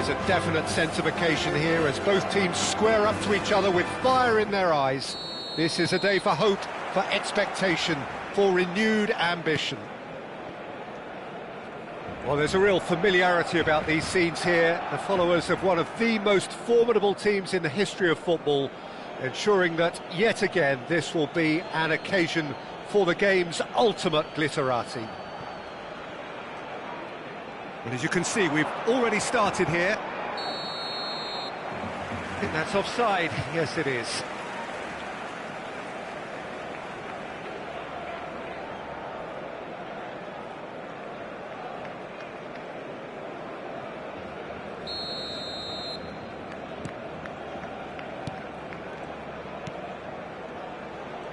is a definite sense of occasion here as both teams square up to each other with fire in their eyes. This is a day for hope, for expectation, for renewed ambition. Well, there's a real familiarity about these scenes here. The followers of one of the most formidable teams in the history of football, ensuring that, yet again, this will be an occasion for the game's ultimate glitterati. But as you can see, we've already started here. I think that's offside. Yes, it is.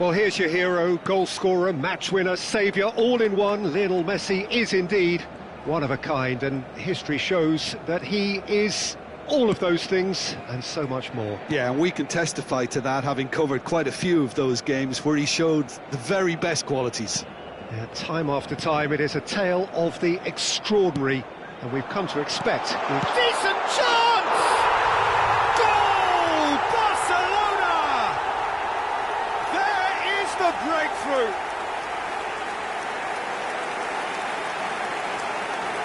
Well, here's your hero, goal scorer, match winner, saviour, all in one. Lionel Messi is indeed one of a kind, and history shows that he is all of those things and so much more. Yeah, and we can testify to that, having covered quite a few of those games where he showed the very best qualities. Yeah, time after time, it is a tale of the extraordinary, and we've come to expect... Decent chance! Goal! Barcelona! There is the breakthrough!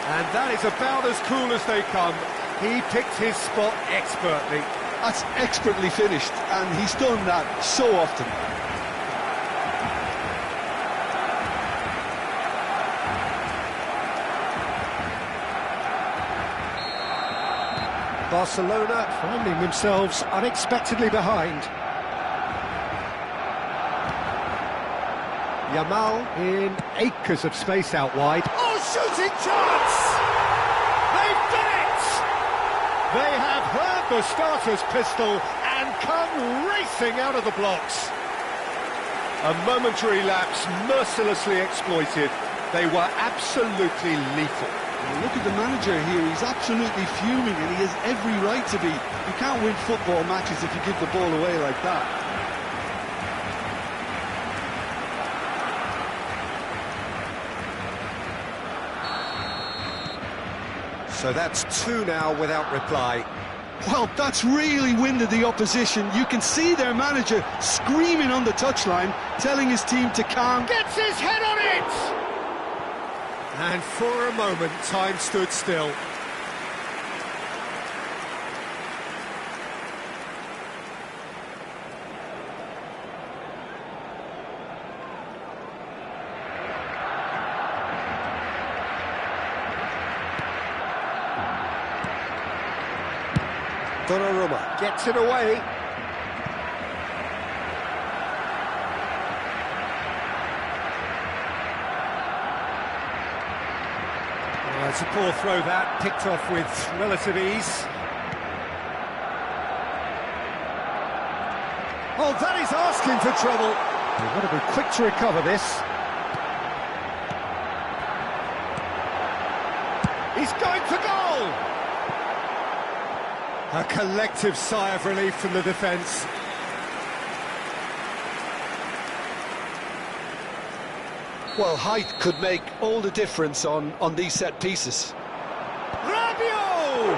And that is about as cool as they come. He picked his spot expertly. That's expertly finished, and he's done that so often. Barcelona finding themselves unexpectedly behind. Yamal in acres of space out wide. Oh, shooting chance! They've done it! They have heard the starter's pistol and come racing out of the blocks. A momentary lapse mercilessly exploited. They were absolutely lethal. Well, look at the manager here, he's absolutely fuming and he has every right to be. You can't win football matches if you give the ball away like that. So that's two now without reply. Well, that's really winded the opposition. You can see their manager screaming on the touchline, telling his team to calm. Gets his head on it! And for a moment, time stood still. Donnarumma gets it away. Well, it's a poor throw that, picked off with relative ease. Oh, that is asking for trouble. They've got to be quick to recover this. He's going for goal! A collective sigh of relief from the defence. Well, height could make all the difference on these set pieces. Rabiot!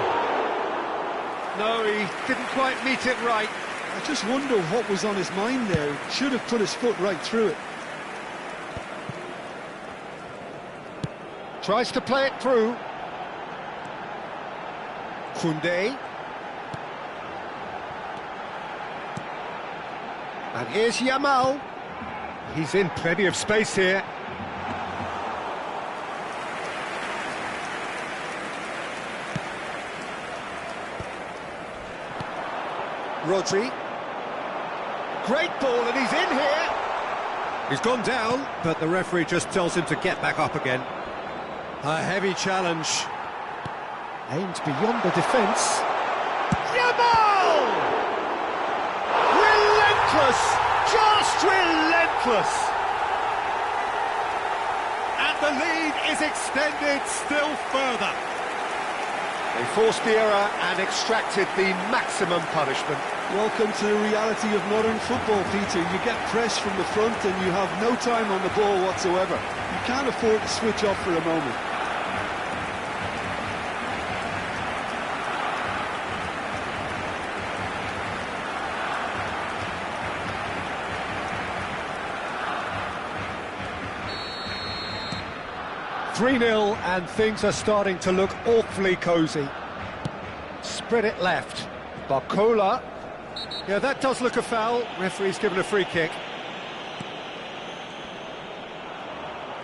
No, he didn't quite meet it right. I just wonder what was on his mind there. He should have put his foot right through it. Tries to play it through. Koundé. And here's Yamal. He's in plenty of space here. Rodri. Great ball, and he's in here. He's gone down, but the referee just tells him to get back up again. A heavy challenge. Aimed beyond the defence. Yamal! Relentless! Just relentless! And the lead is extended still further. They forced the error and extracted the maximum punishment. Welcome to the reality of modern football, Peter. You get pressed from the front and you have no time on the ball whatsoever. You can't afford to switch off for a moment. 3-0 and things are starting to look awfully cosy. Spread it left. Barcola. Yeah, that does look a foul. Referee's given a free kick.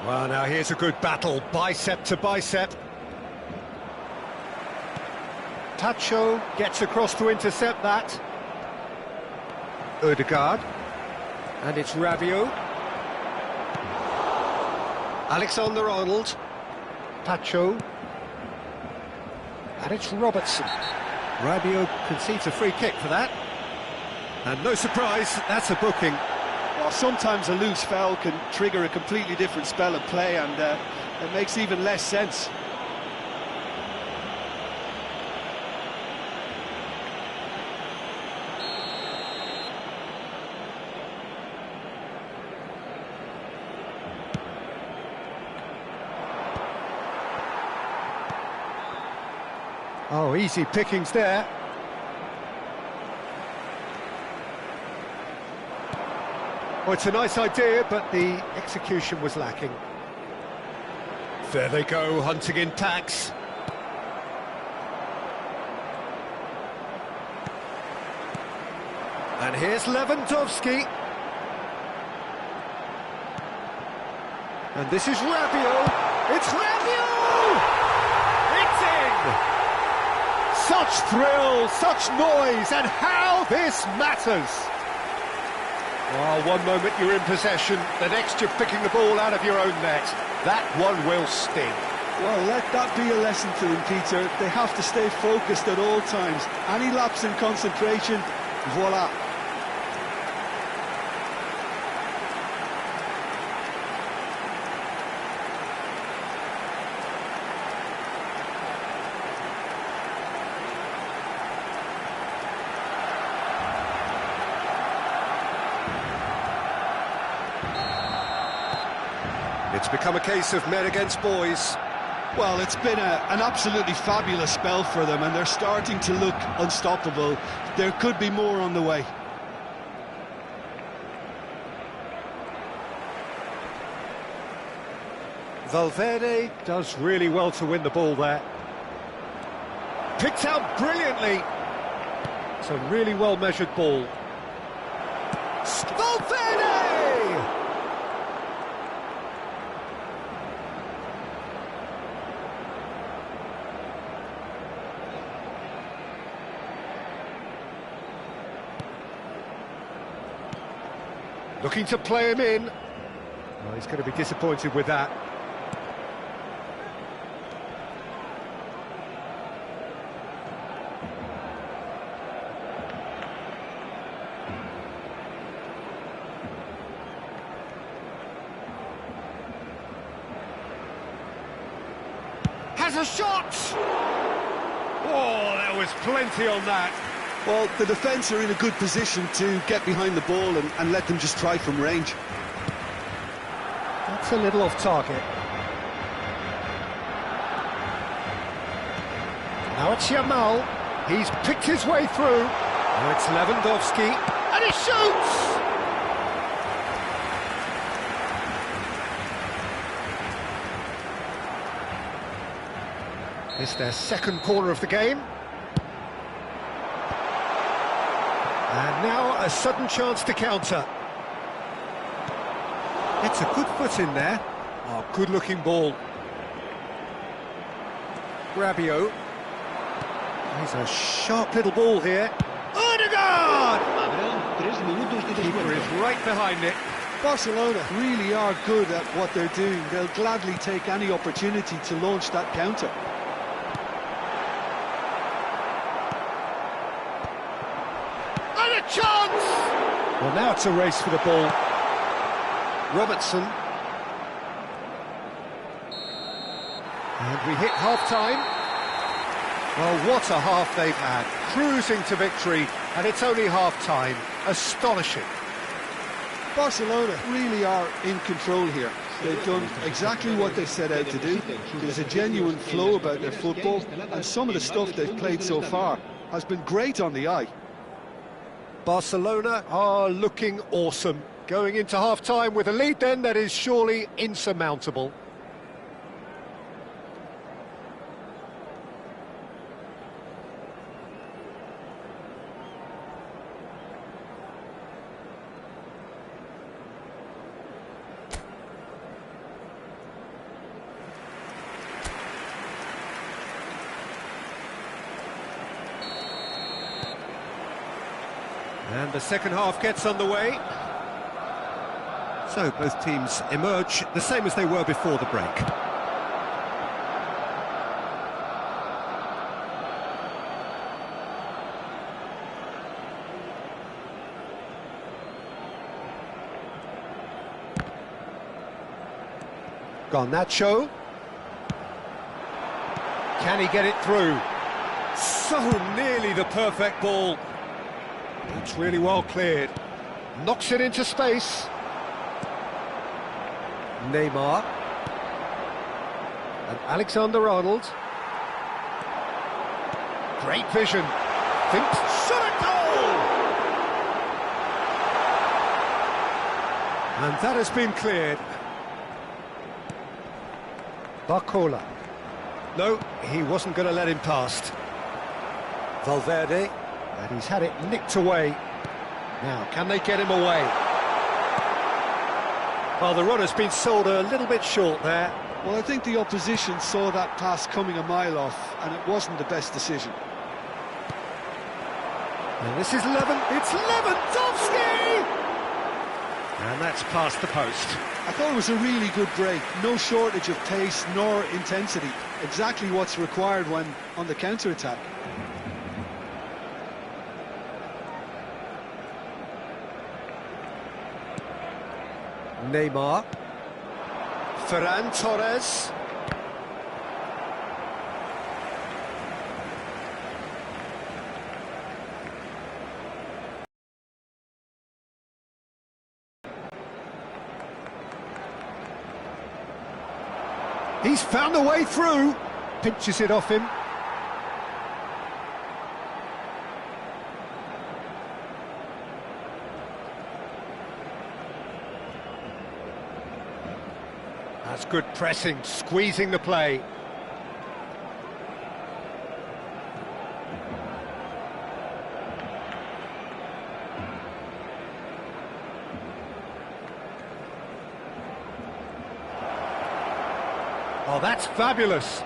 Well, now here's a good battle, bicep to bicep. Tacho gets across to intercept that. Odegaard. And it's Rabiot. Alexander-Arnold. Tacho. And it's Robertson. Rabiot concedes a free kick for that. And no surprise, that's a booking. Well, sometimes a loose foul can trigger a completely different spell of play, and it makes even less sense. Oh, easy pickings there. Well, it's a nice idea, but the execution was lacking. There they go, hunting in tacks. And here's Lewandowski. And this is Rabiot. It's Rabiot! It's in! Such thrill, such noise, and how this matters! Oh, one moment you're in possession, the next you're picking the ball out of your own net. That one will sting. Well, let that be a lesson to them, Peter. They have to stay focused at all times. Any lapse in concentration, voila. It's become a case of men against boys. Well, it's been an absolutely fabulous spell for them, and they're starting to look unstoppable. There could be more on the way. Valverde does really well to win the ball there. Picked out brilliantly. It's a really well-measured ball. Valverde! Looking to play him in. Well, he's going to be disappointed with that. Has a shot! Oh, there was plenty on that. Well, the defence are in a good position to get behind the ball and let them just try from range. That's a little off target. Now it's Yamal. He's picked his way through. Now it's Lewandowski. And he shoots! It's their second corner of the game. And now a sudden chance to counter. It's a good foot in there. Oh, good-looking ball. Rabiot. He's a sharp little ball here. Odegaard! Keeper is right behind it. Barcelona really are good at what they're doing. They'll gladly take any opportunity to launch that counter. And a chance! Well, now it's a race for the ball. Robertson. And we hit half-time. Well, what a half they've had. Cruising to victory, and it's only half-time. Astonishing. Barcelona really are in control here. They've done exactly what they set out to do. There's a genuine flow about their football, and some of the stuff they've played so far has been great on the eye. Barcelona are looking awesome. Going into half-time with a lead then that is surely insurmountable. And the second half gets underway. So both teams emerge the same as they were before the break. Garnacho. Can he get it through? So nearly the perfect ball. It's really well cleared. Knocks it into space. Neymar. And Alexander-Arnold. Great vision. Thinks, shot a goal! And that has been cleared. Barcola. No, he wasn't going to let him past. Valverde, and he's had it nicked away. Now, can they get him away? Well, the runner's been sold a little bit short there. Well, I think the opposition saw that pass coming a mile off, and it wasn't the best decision. And this is it's Lewandowski! And that's past the post. I thought it was a really good break. No shortage of pace nor intensity. Exactly what's required when on the counter-attack. Neymar. Ferran Torres. He's found a way through. Pinches it off him. That's good pressing, squeezing the play. Oh, that's fabulous.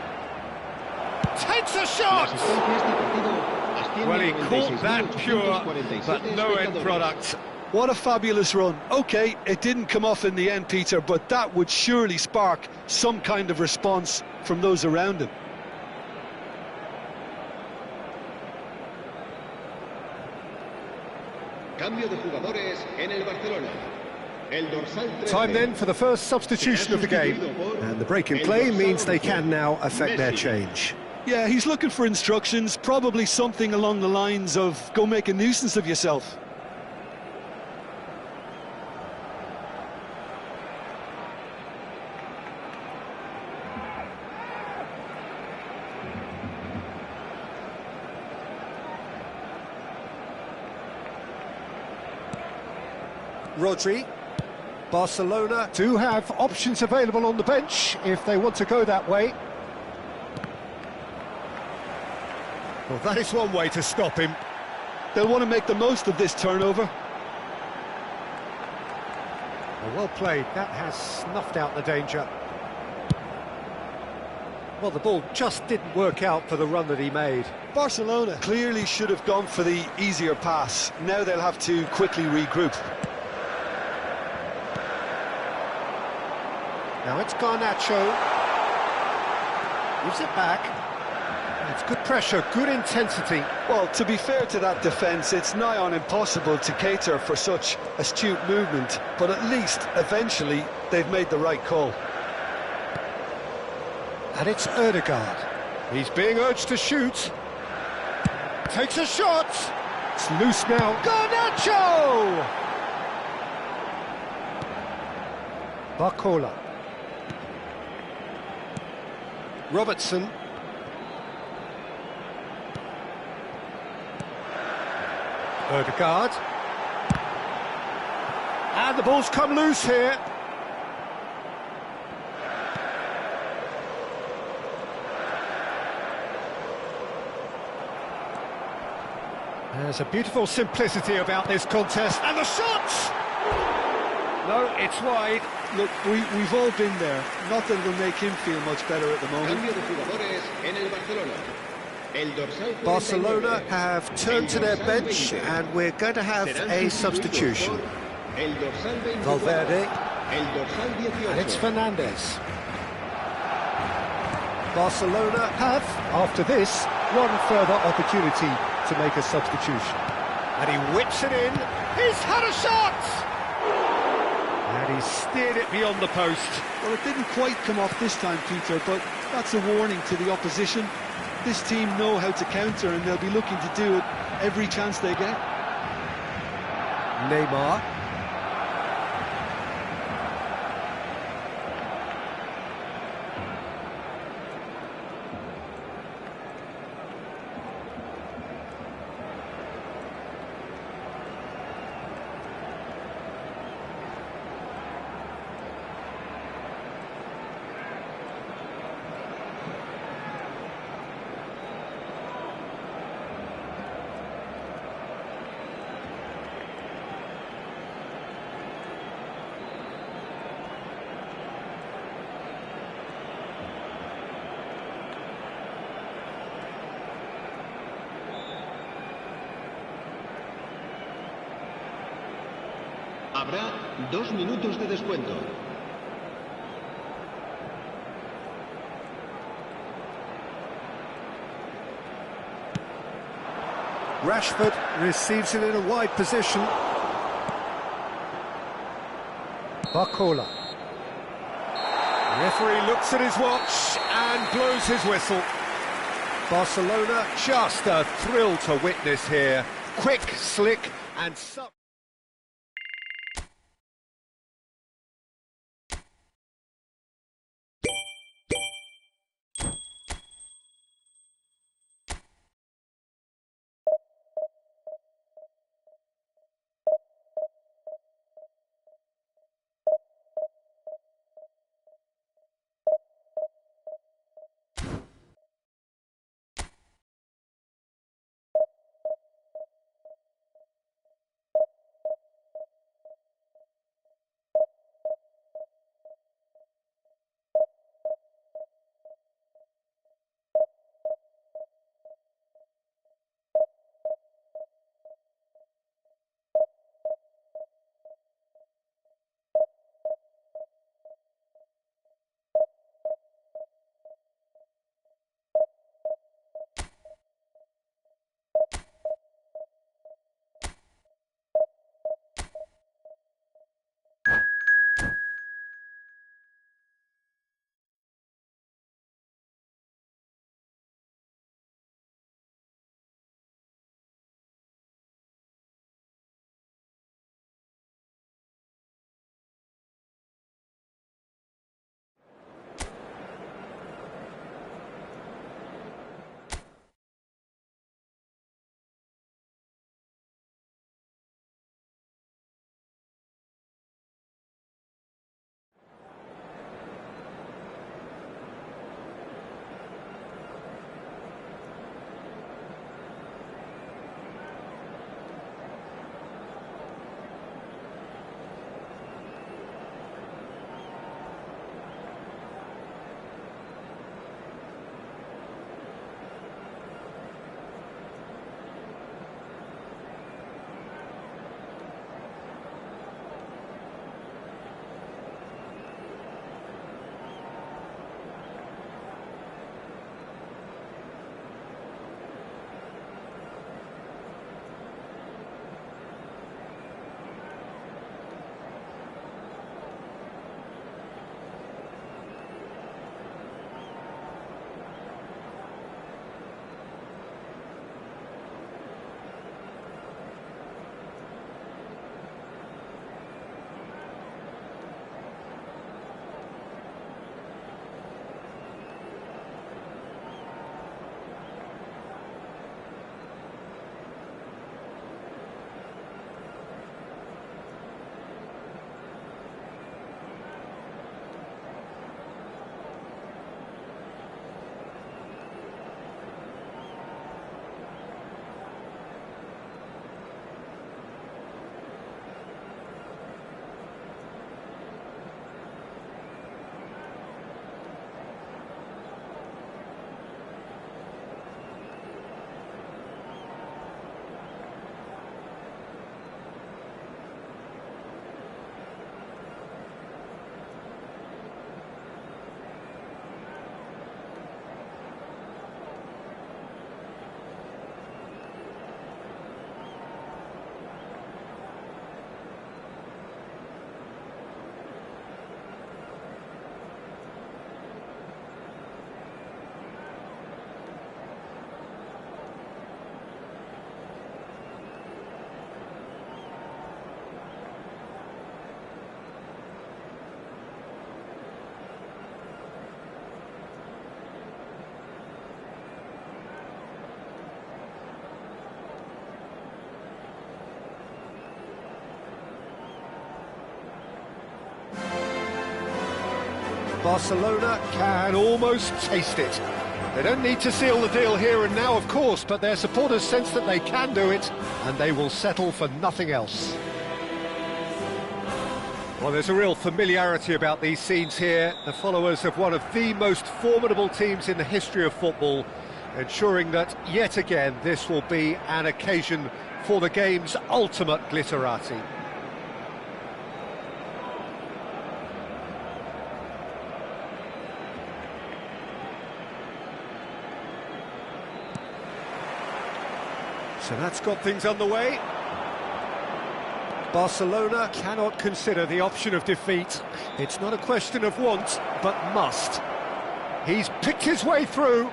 Takes a shot! Well, he caught that pure, but no end product. What a fabulous run. OK, it didn't come off in the end, Peter, but that would surely spark some kind of response from those around him. Cambio de jugadores en el Barcelona. Time then for the first substitution of the game. And the break in play means they can now affect their change. Yeah, he's looking for instructions, probably something along the lines of, go make a nuisance of yourself. Rodri. Barcelona do have options available on the bench if they want to go that way. Well, that is one way to stop him. They'll want to make the most of this turnover. Well played, that has snuffed out the danger. Well, the ball just didn't work out for the run that he made. Barcelona clearly should have gone for the easier pass. Now they'll have to quickly regroup. Now it's Garnacho. Gives it back. It's good pressure, good intensity. Well, to be fair to that defence, it's nigh on impossible to cater for such astute movement, but at least, eventually, they've made the right call. And it's Ødegaard. He's being urged to shoot. Takes a shot. It's loose now. Garnacho! Barcola. Robertson. Ødegaard. And the ball's come loose here. There's a beautiful simplicity about this contest. And the shots! No, it's wide. Look, we've all been there. Not that it'll make him feel much better at the moment. Cambio de jugadores en el Barcelona. El dorsal 49. Barcelona have turned to their bench and we're going to have a substitution. El dorsal 24. Valverde, El dorsal 18. And it's Fernandes. Barcelona Have, after this, one further opportunity to make a substitution. And he whips it in. He's had a shot! And he steered it beyond the post. Well, it didn't quite come off this time, Peter, but that's a warning to the opposition. This team know how to counter and they'll be looking to do it every chance they get. Neymar. Habrá 2 minutos de descuento. Rashford receives it in a wide position. Barcola. Referee looks at his watch and blows his whistle. Barcelona, Just a thrill to witness here. Quick, slick, and so... Barcelona can almost taste it. They don't need to seal the deal here and now, of course, but their supporters sense that they can do it, and they will settle for nothing else. Well, there's a real familiarity about these scenes here. The followers of one of the most formidable teams in the history of football, ensuring that, yet again, this will be an occasion for the game's ultimate glitterati. So that's got things underway. Barcelona cannot consider the option of defeat. It's not a question of want, but must. He's picked his way through.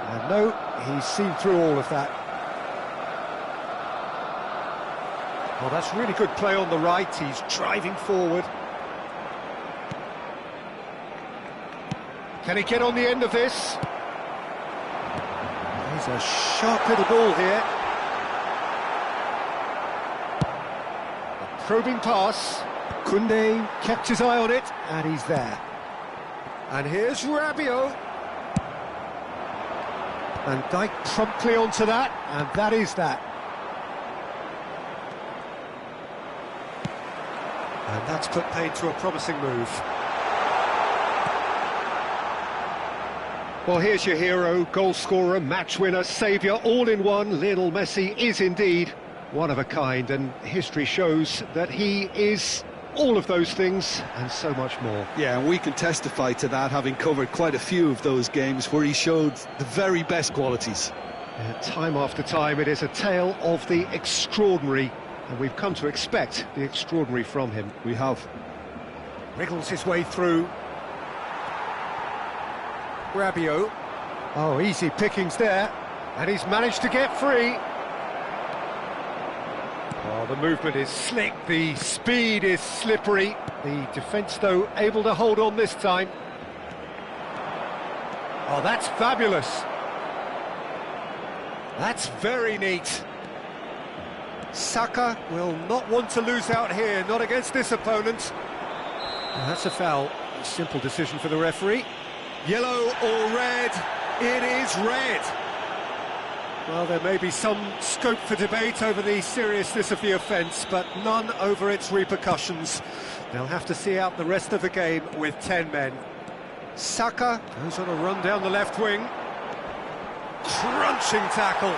And no, he's seen through all of that. Well, that's really good play on the right. He's driving forward. Can he get on the end of this? He's a sharp little ball here. A probing pass. Koundé kept his eye on it, and he's there. And here's Rabiot. And Dijk promptly onto that, and that is that. And that's put paid to a promising move. Well, here's your hero, goal scorer, match winner, saviour, all in one. Lionel Messi is indeed one of a kind, and history shows that he is all of those things and so much more. Yeah, and we can testify to that, having covered quite a few of those games where he showed the very best qualities. Time after time, it is a tale of the extraordinary, and we've come to expect the extraordinary from him. We have. Wriggles his way through. Rabiot. Oh, easy pickings there. And he's managed to get free. Oh, the movement is slick, the speed is slippery. The defence, though, able to hold on this time. Oh, that's fabulous. That's very neat. Saka will not want to lose out here, not against this opponent. And that's a foul. Simple decision for the referee. Yellow or red? It is red. Well, there may be some scope for debate over the seriousness of the offence, but none over its repercussions. They'll have to see out the rest of the game with 10 men. Saka goes on a run down the left wing. Crunching tackle.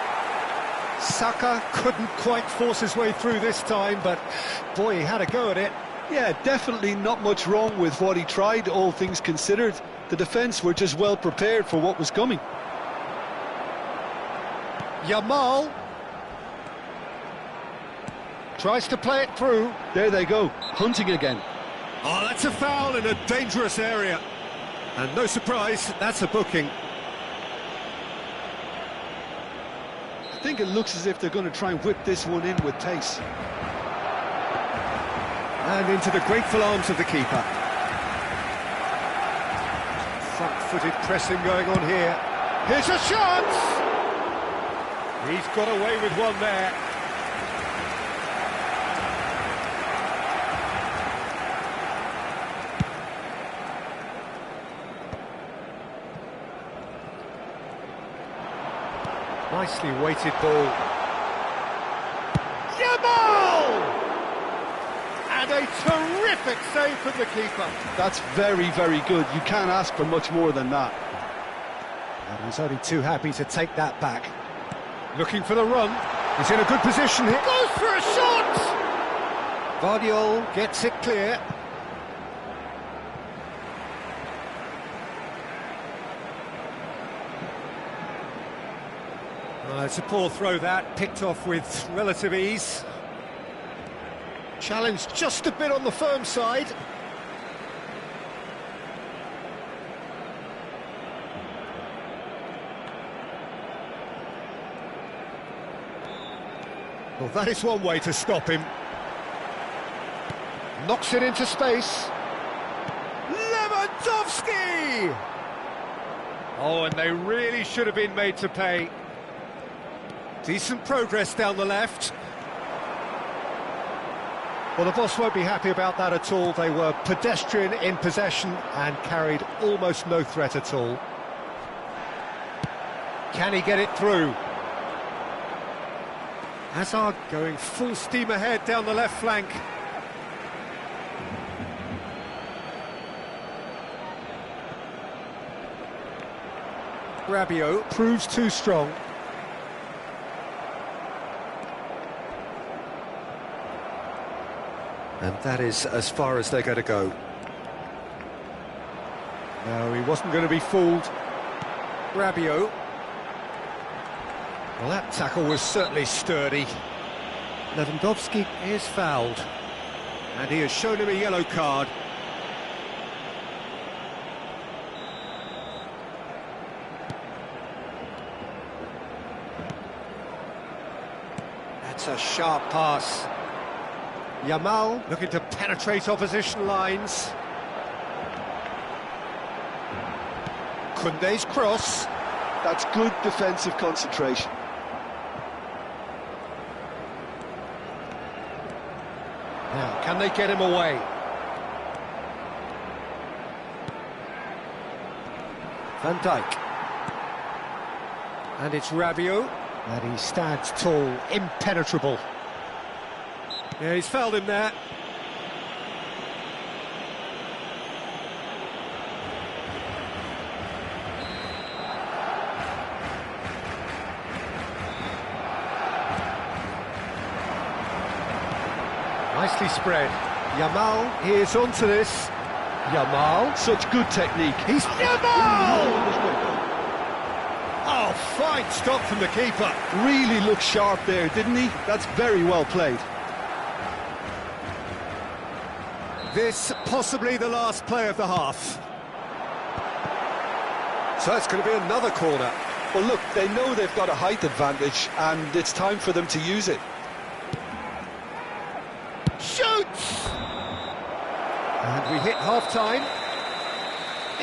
Saka couldn't quite force his way through this time, but boy, he had a go at it. Yeah, definitely not much wrong with what he tried, all things considered. The defence were just well prepared for what was coming. Yamal tries to play it through. There they go, hunting again. Oh, that's a foul in a dangerous area. And no surprise, that's a booking. I think it looks as if they're going to try and whip this one in with pace. And into the grateful arms of the keeper. Front-footed pressing going on here. Here's a shot! He's got away with one there. Nicely weighted ball. Yamal! And a terrific save from the keeper. That's very, very good. You can't ask for much more than that. And he's only too happy to take that back. Looking for the run. He's in a good position here. Goes for a shot! Guardiola gets it clear. It's a poor throw that, picked off with relative ease. Challenged just a bit on the firm side. Well, that is one way to stop him. Knocks it into space. Lewandowski! Lewandowski! Oh, and they really should have been made to pay. Decent progress down the left. Well, the boss won't be happy about that at all. They were pedestrian in possession and carried almost no threat at all. Can he get it through? Hazard going full steam ahead down the left flank. Rabiot proves too strong. And that is as far as they're going to go. No, he wasn't going to be fooled. Rabiot. Well, that tackle was certainly sturdy. Lewandowski is fouled. And he has shown him a yellow card. That's a sharp pass. Yamal looking to penetrate opposition lines. Koundé's cross. That's good defensive concentration. Now, can they get him away? Van Dijk. And it's Rabiot. And he stands tall, impenetrable. Yeah, he's fouled him there. Nicely spread. Yamal is onto this. Yamal. Such good technique. He's Yamal! Oh, fine stop from the keeper. Really looked sharp there, didn't he? That's very well played. This possibly the last play of the half. So it's going to be another corner. Well, look, they know they've got a height advantage, and it's time for them to use it. Shoots! And we hit half-time.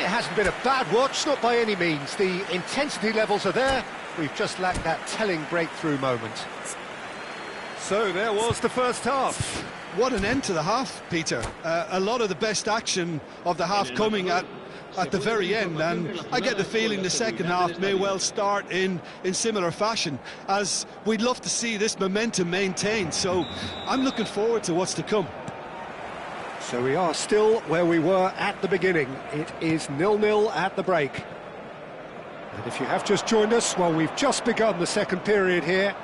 It hasn't been a bad watch, not by any means. The intensity levels are there. We've just lacked that telling breakthrough moment. So there was the first half. What an end to the half, Peter. A lot of the best action of the half coming at the very end, and I get the feeling the second half may well start in similar fashion, as we'd love to see this momentum maintained. So I'm looking forward to what's to come. So we are still where we were at the beginning. It is 0-0 at the break. And if you have just joined us, well, we've just begun the second period here.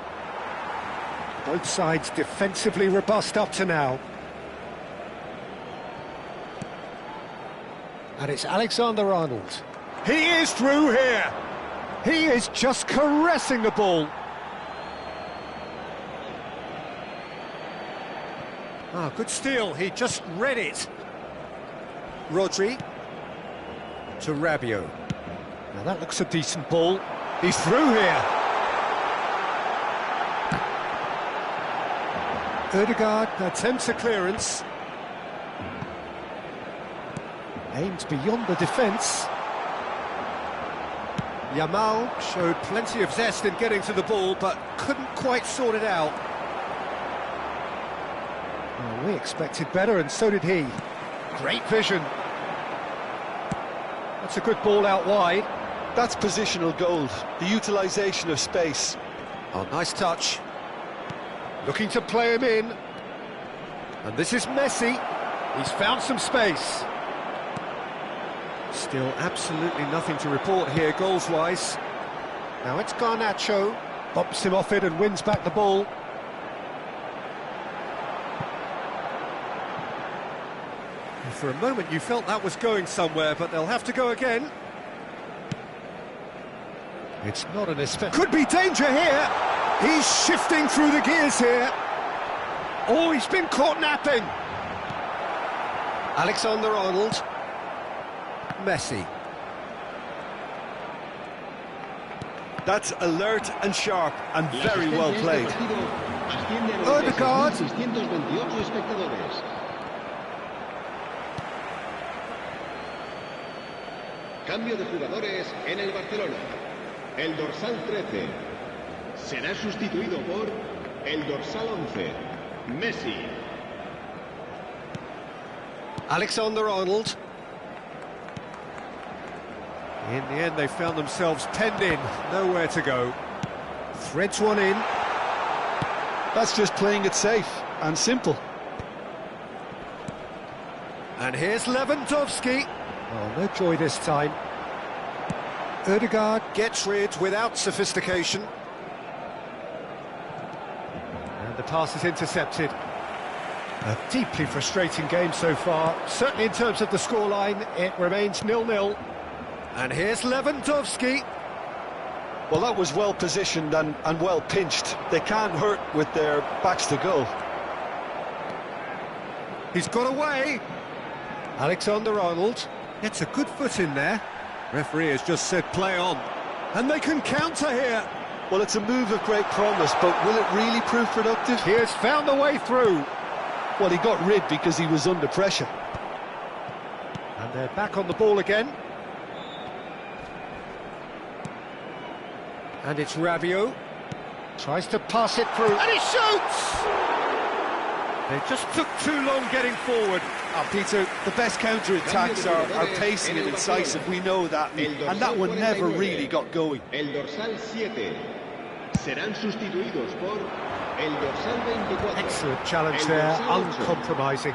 Both sides defensively robust up to now. And it's Alexander-Arnold. He is through here. He is just caressing the ball. Ah, good steal. He just read it. Rodri to Rabiot. Now that looks a decent ball. He's through here. Odegaard attempts a clearance. Aimed beyond the defence. Yamal showed plenty of zest in getting to the ball, but couldn't quite sort it out. Well, we expected better, and so did he. Great vision. That's a good ball out wide. That's positional gold, the utilisation of space. Oh, nice touch. Looking to play him in. And this is Messi. He's found some space. Still absolutely nothing to report here, goals-wise. Now it's Garnacho. Bumps him off it and wins back the ball. And for a moment you felt that was going somewhere, but they'll have to go again. It's not an especially... Could be danger here! He's shifting through the gears here. Oh, he's been caught napping. Alexander-Arnold. Messi. That's alert and sharp and very well played. Odegaard. Cambio de jugadores en el Barcelona. El dorsal 13 será sustituido por el dorsal 11, Messi. Alexander-Arnold. In the end, they found themselves penned in, nowhere to go. Threads one in. That's just playing it safe and simple. And here's Lewandowski. Oh, no joy this time. Ødegaard gets rid without sophistication. And the pass is intercepted. A deeply frustrating game so far. Certainly in terms of the scoreline, it remains 0-0. And here's Lewandowski. Well, that was well positioned and well pinched. They can't hurt with their backs to goal. He's got away. Alexander-Arnold gets a good foot in there. Referee has just said play on. And they can counter here. Well, it's a move of great promise, but will it really prove productive? He has found a way through. Well, he got rid because he was under pressure. And they're back on the ball again. And it's Rabiot. Tries to pass it through. And he shoots! They just took too long getting forward. Peter, the best counter-attacks are pacey and incisive, we know that, and that one never really got going. El dorsal 7 serán sustituidos por el dorsal 24. Excellent challenge there, uncompromising.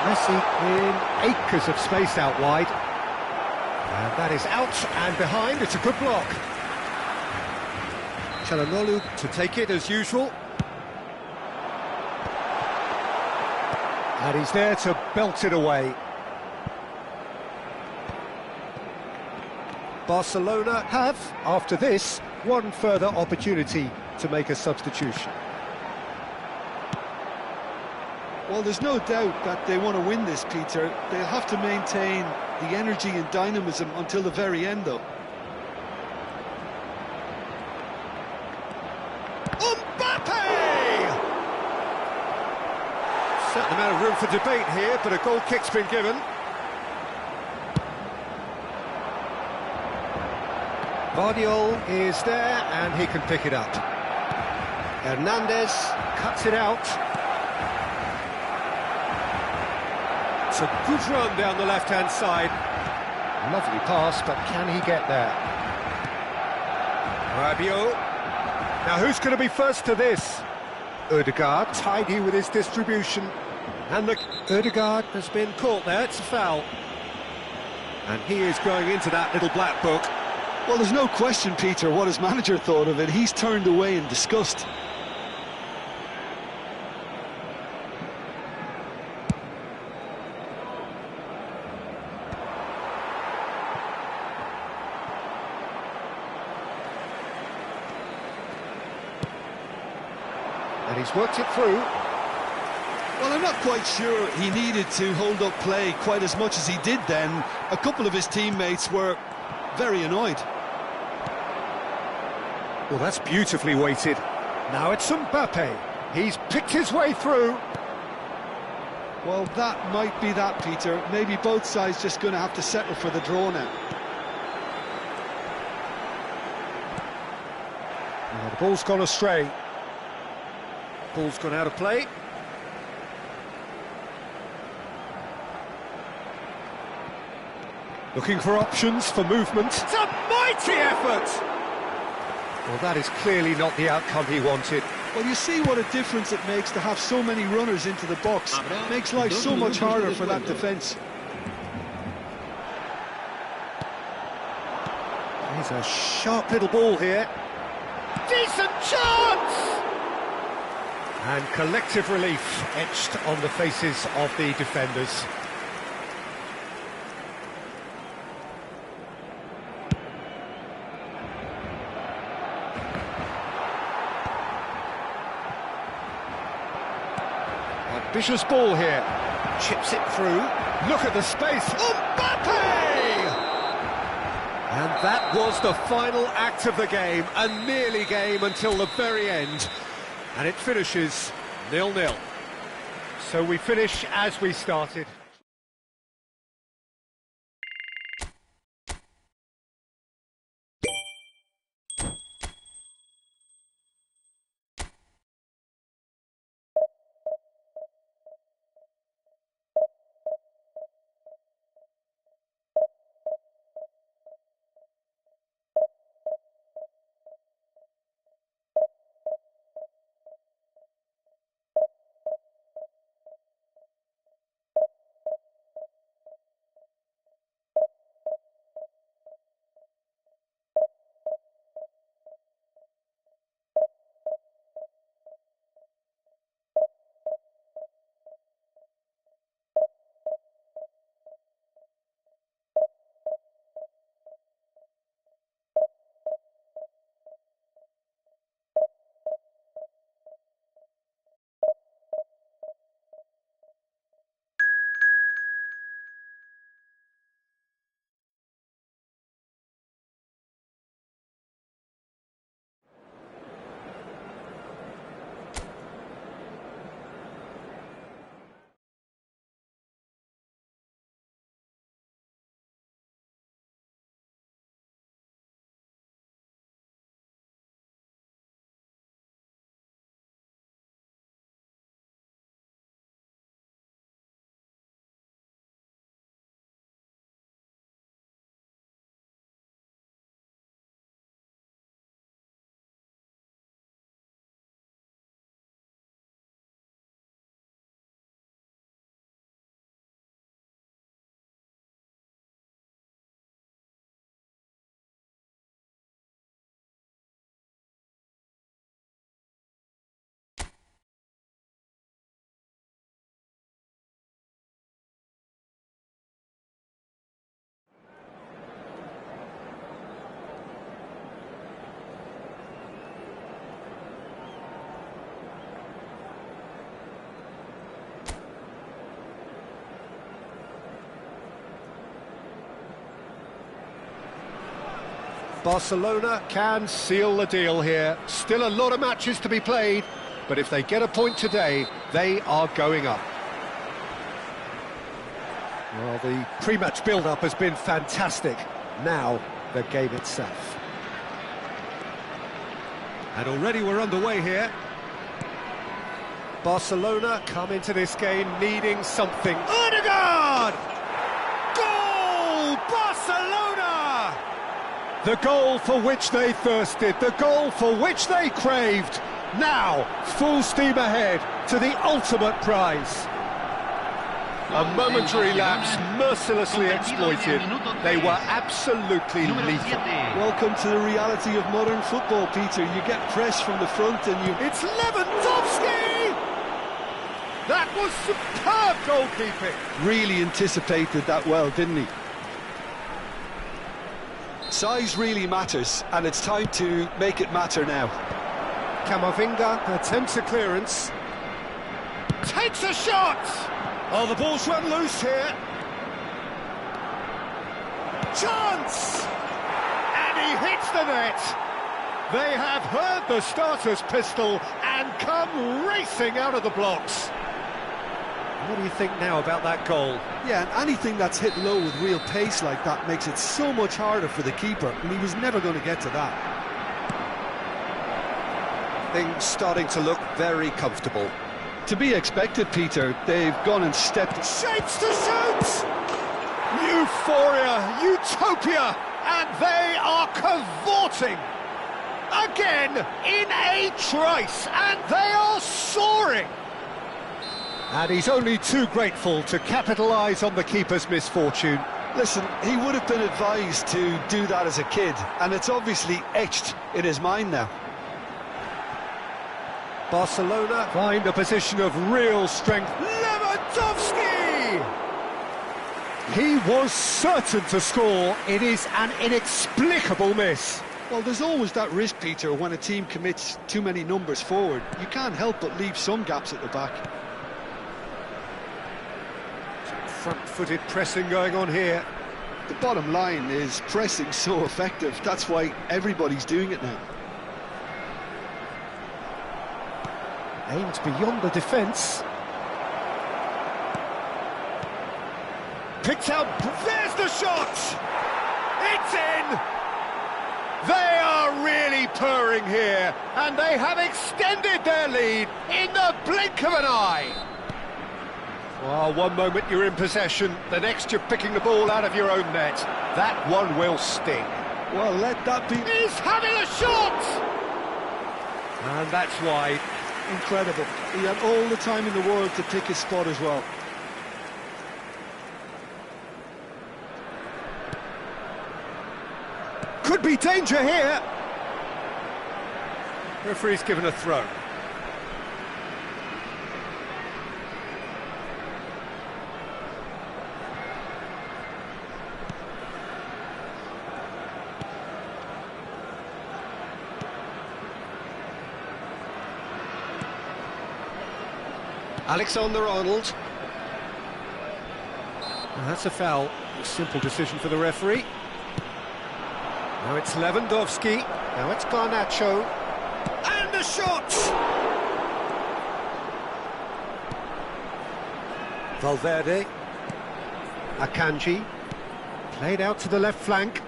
Messi in acres of space out wide. And that is out and behind, it's a good block. Çalhanoğlu to take it as usual. And he's there to belt it away. Barcelona have, after this, one further opportunity to make a substitution. Well, there's no doubt that they want to win this, Peter. They'll have to maintain the energy and dynamism until the very end, though. Certain amount of room for debate here, but a goal kick's been given. Guardiola is there, and he can pick it up. Hernandez cuts it out. It's a good run down the left-hand side. Lovely pass, but can he get there? Rabiot. Now, who's going to be first to this? Ødegaard, tidy with his distribution. And look, Ødegaard has been caught there, it's a foul. And he is going into that little black book. Well, there's no question, Peter, what his manager thought of it. He's turned away in disgust. And he's worked it through. Well, I'm not quite sure he needed to hold up play quite as much as he did then. A couple of his teammates were very annoyed. Well, that's beautifully weighted. Now it's Mbappe. He's picked his way through. Well, that might be that, Peter. Maybe both sides just going to have to settle for the draw now. Now, the ball's gone astray. Ball's gone out of play. Looking for options for movement. It's a mighty effort! Well, that is clearly not the outcome he wanted. Well, you see what a difference it makes to have so many runners into the box. It makes life so much harder for that defence. There's a sharp little ball here. Decent chance! And collective relief etched on the faces of the defenders. Ambitious ball here. Chips it through. Look at the space. Mbappe! And that was the final act of the game. A nearly game until the very end. And it finishes 0-0. So we finish as we started. Barcelona can seal the deal here. Still a lot of matches to be played, but if they get a point today, they are going up. Well, the pre-match build-up has been fantastic. Now, the game itself. And already we're underway here. Barcelona come into this game needing something. Odegaard! Goal! Barcelona! The goal for which they thirsted, the goal for which they craved. Now, full steam ahead to the ultimate prize. A momentary lapse mercilessly exploited. They were absolutely lethal. Welcome to the reality of modern football, Peter. You get pressed from the front and you... It's Lewandowski! That was superb goalkeeping. Really anticipated that well, didn't he? Size really matters, and it's time to make it matter now. Camavinga attempts a clearance. Takes a shot! Oh, the ball's run loose here. Chance! And he hits the net. They have heard the starter's pistol and come racing out of the blocks. What do you think now about that goal? Yeah, and anything that's hit low with real pace like that makes it so much harder for the keeper, and he was never going to get to that. Things starting to look very comfortable. To be expected, Peter. They've gone and stepped... Shapes to shoot! Euphoria, utopia, and they are cavorting again in a trice, and they are soaring. And he's only too grateful to capitalise on the keeper's misfortune. Listen, he would have been advised to do that as a kid, and it's obviously etched in his mind now. Barcelona find a position of real strength. Lewandowski! He was certain to score. It is an inexplicable miss. Well, there's always that risk, Peter, when a team commits too many numbers forward. You can't help but leave some gaps at the back. Front-footed pressing going on here. The bottom line is pressing so effective. That's why everybody's doing it now. Aimed beyond the defence. Picked out, there's the shot! It's in! They are really purring here, and they have extended their lead in the blink of an eye. Well, one moment you're in possession, the next you're picking the ball out of your own net. That one will sting. Well, let that be... He's having a shot! And that's wide. Incredible. He had all the time in the world to pick his spot as well. Could be danger here. Referee's given a throw. Alexander-Arnold. That's a foul. Simple decision for the referee. Now it's Lewandowski. Now it's Garnacho. And the shot! Valverde. Akanji. Played out to the left flank.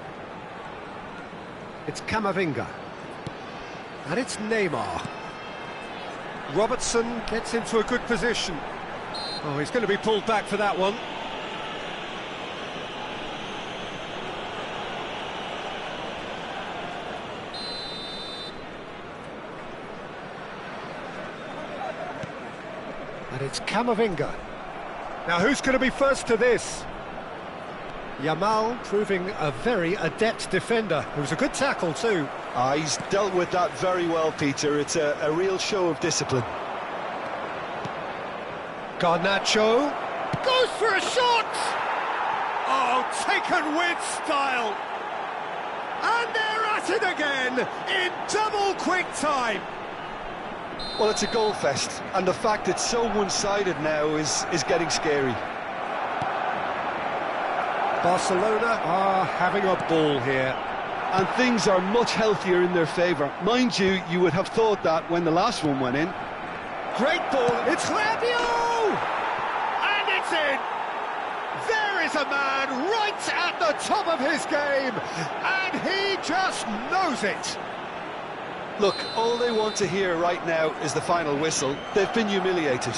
It's Camavinga. And it's Neymar. Robertson gets into a good position. Oh, he's going to be pulled back for that one. And it's Camavinga. Now, who's going to be first to this? Yamal proving a very adept defender. It was a good tackle too. He's dealt with that very well, Peter. It's a real show of discipline. Garnacho goes for a shot! Oh, taken with style! And they're at it again in double quick time. Well, it's a goal fest, and the fact it's so one-sided now is getting scary. Barcelona are having a ball here. and things are much healthier in their favour. Mind you, you would have thought that when the last one went in. Great ball, it's Rabiot! And it's in! There is a man right at the top of his game, and he just knows it! Look, all they want to hear right now is the final whistle. They've been humiliated.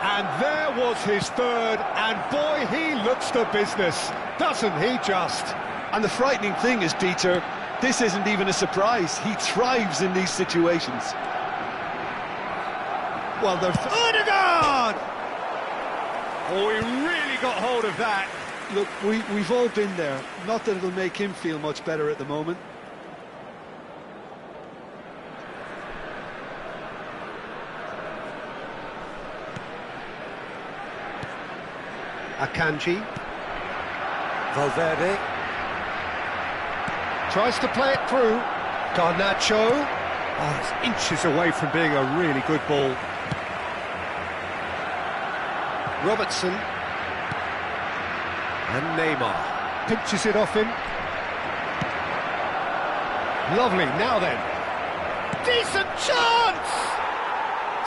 And there was his third, and boy, he looks the business, doesn't he just? And the frightening thing is, Peter, this isn't even a surprise. He thrives in these situations. Well, there's Odegaard! Oh, he really got hold of that. Look, we've all been there. Not that it'll make him feel much better at the moment. Akanji. Valverde. Tries to play it through. Garnacho. Oh, it's inches away from being a really good ball. Robertson. And Neymar. Pinches it off him. Lovely, now then. Decent chance!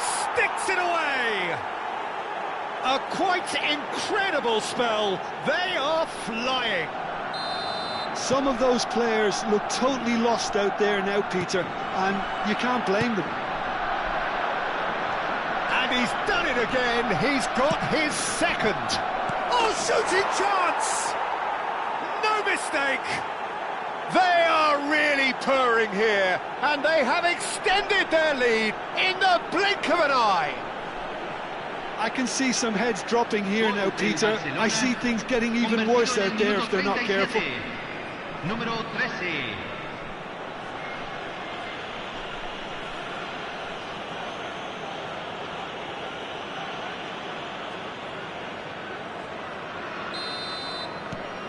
Sticks it away! A quite incredible spell. They are flying. Some of those players look totally lost out there now, Peter, and you can't blame them. And he's done it again. He's got his second. Oh, shooting chance! No mistake. They are really purring here, and they have extended their lead in the blink of an eye. I can see some heads dropping here now, Peter. I see things getting even worse out there if they're not careful. Número 13.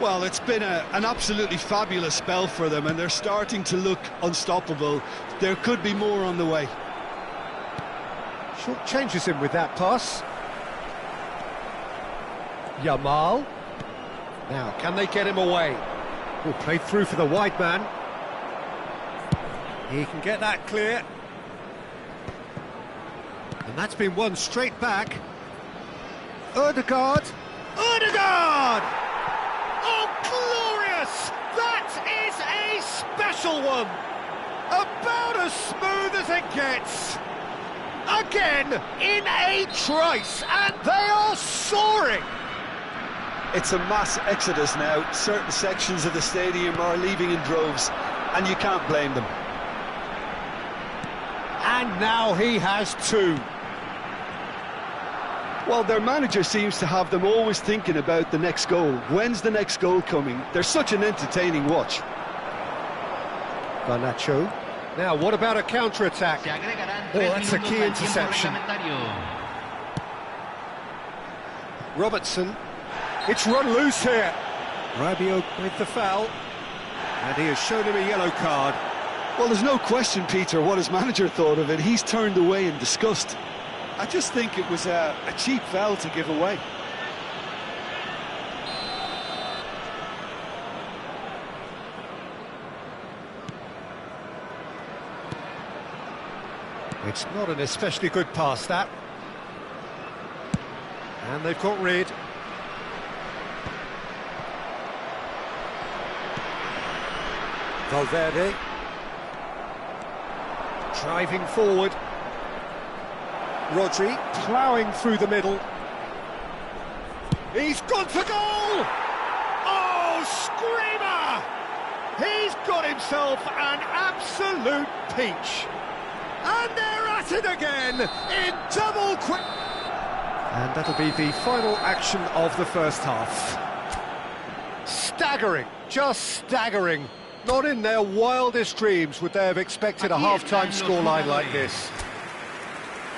Well, it's been an absolutely fabulous spell for them, and they're starting to look unstoppable. There could be more on the way. Short changes him with that pass. Yamal. Now, can they get him away? Oh, played through for the wide man. He can get that clear. And that's been won straight back. Odegaard. Odegaard! Oh, glorious! That is a special one! About as smooth as it gets. Again, in a trice, and they are soaring! It's a mass exodus now. Certain sections of the stadium are leaving in droves, and you can't blame them. And now he has two. Well, their manager seems to have them always thinking about the next goal. When's the next goal coming? They're such an entertaining watch. Garnacho. Now, what about a counter-attack? Oh, that's a key interception. Robertson. It's run loose here. Rabiot with the foul. And he has shown him a yellow card. Well, there's no question, Peter, what his manager thought of it. He's turned away in disgust. I just think it was a cheap foul to give away. It's not an especially good pass, that. And they've got rid. Valverde. Driving forward. Rodri ploughing through the middle. He's gone for goal! Oh, screamer! He's got himself an absolute peach. And they're at it again in double quick. And that'll be the final action of the first half. Staggering, just staggering. Not in their wildest dreams would they have expected a half-time scoreline like this.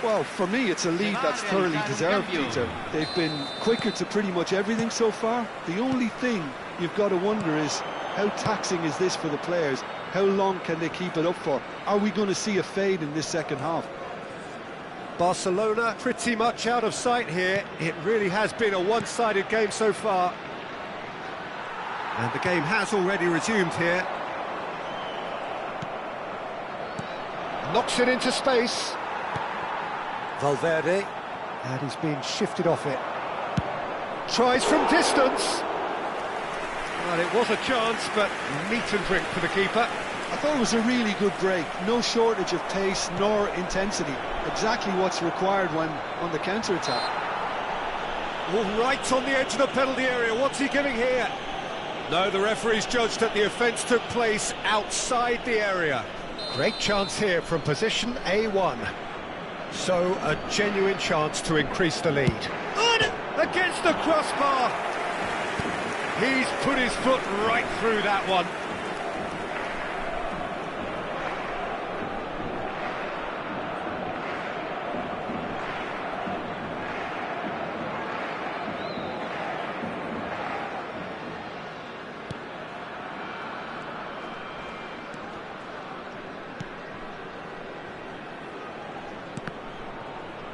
Well, for me, it's a lead that's thoroughly deserved, Peter. They've been quicker to pretty much everything so far. The only thing you've got to wonder is, how taxing is this for the players? How long can they keep it up for? Are we going to see a fade in this second half? Barcelona pretty much out of sight here. It really has been a one-sided game so far. And the game has already resumed here. Knocks it into space. Valverde. And he's being shifted off it. Tries from distance. Well, it was a chance, but meat and drink for the keeper. I thought it was a really good break. No shortage of pace nor intensity. Exactly what's required when on the counter-attack. All right on the edge of the penalty area. What's he giving here? No, the referee's judged that the offence took place outside the area. Great chance here from position A1. So, a genuine chance to increase the lead. Against the crossbar. He's put his foot right through that one.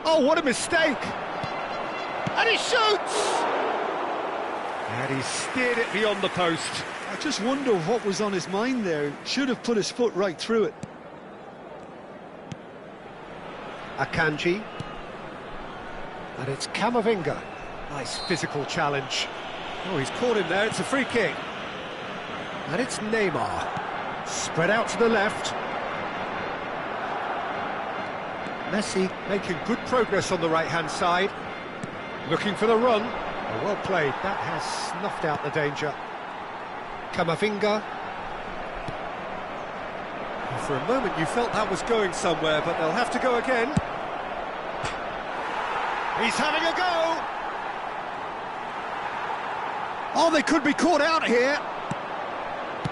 Oh, what a mistake! And he shoots! And he steered it beyond the post. I just wonder what was on his mind there. Should have put his foot right through it. Akanji. And it's Camavinga. Nice physical challenge. Oh, he's caught him there. It's a free kick. And it's Neymar. Spread out to the left. Messi Making good progress on the right-hand side. Looking for the run. Oh, well played. That has snuffed out the danger. Camavinga. For a moment you felt that was going somewhere, but they'll have to go again. He's having a go! Oh, they could be caught out here.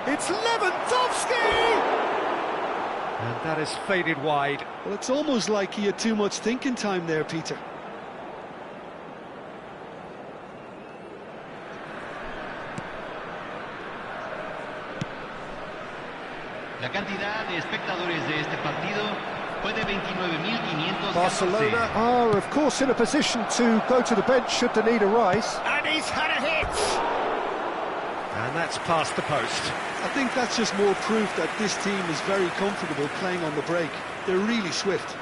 It's Lewandowski! And that has faded wide. Well, it's almost like he had too much thinking time there, Peter. La cantidad de espectadores de este partido fue de 29.514. Barcelona are, of course, in a position to go to the bench should the need arise. And he's had a hit! And that's past the post. I think that's just more proof that this team is very comfortable playing on the break. They're really swift.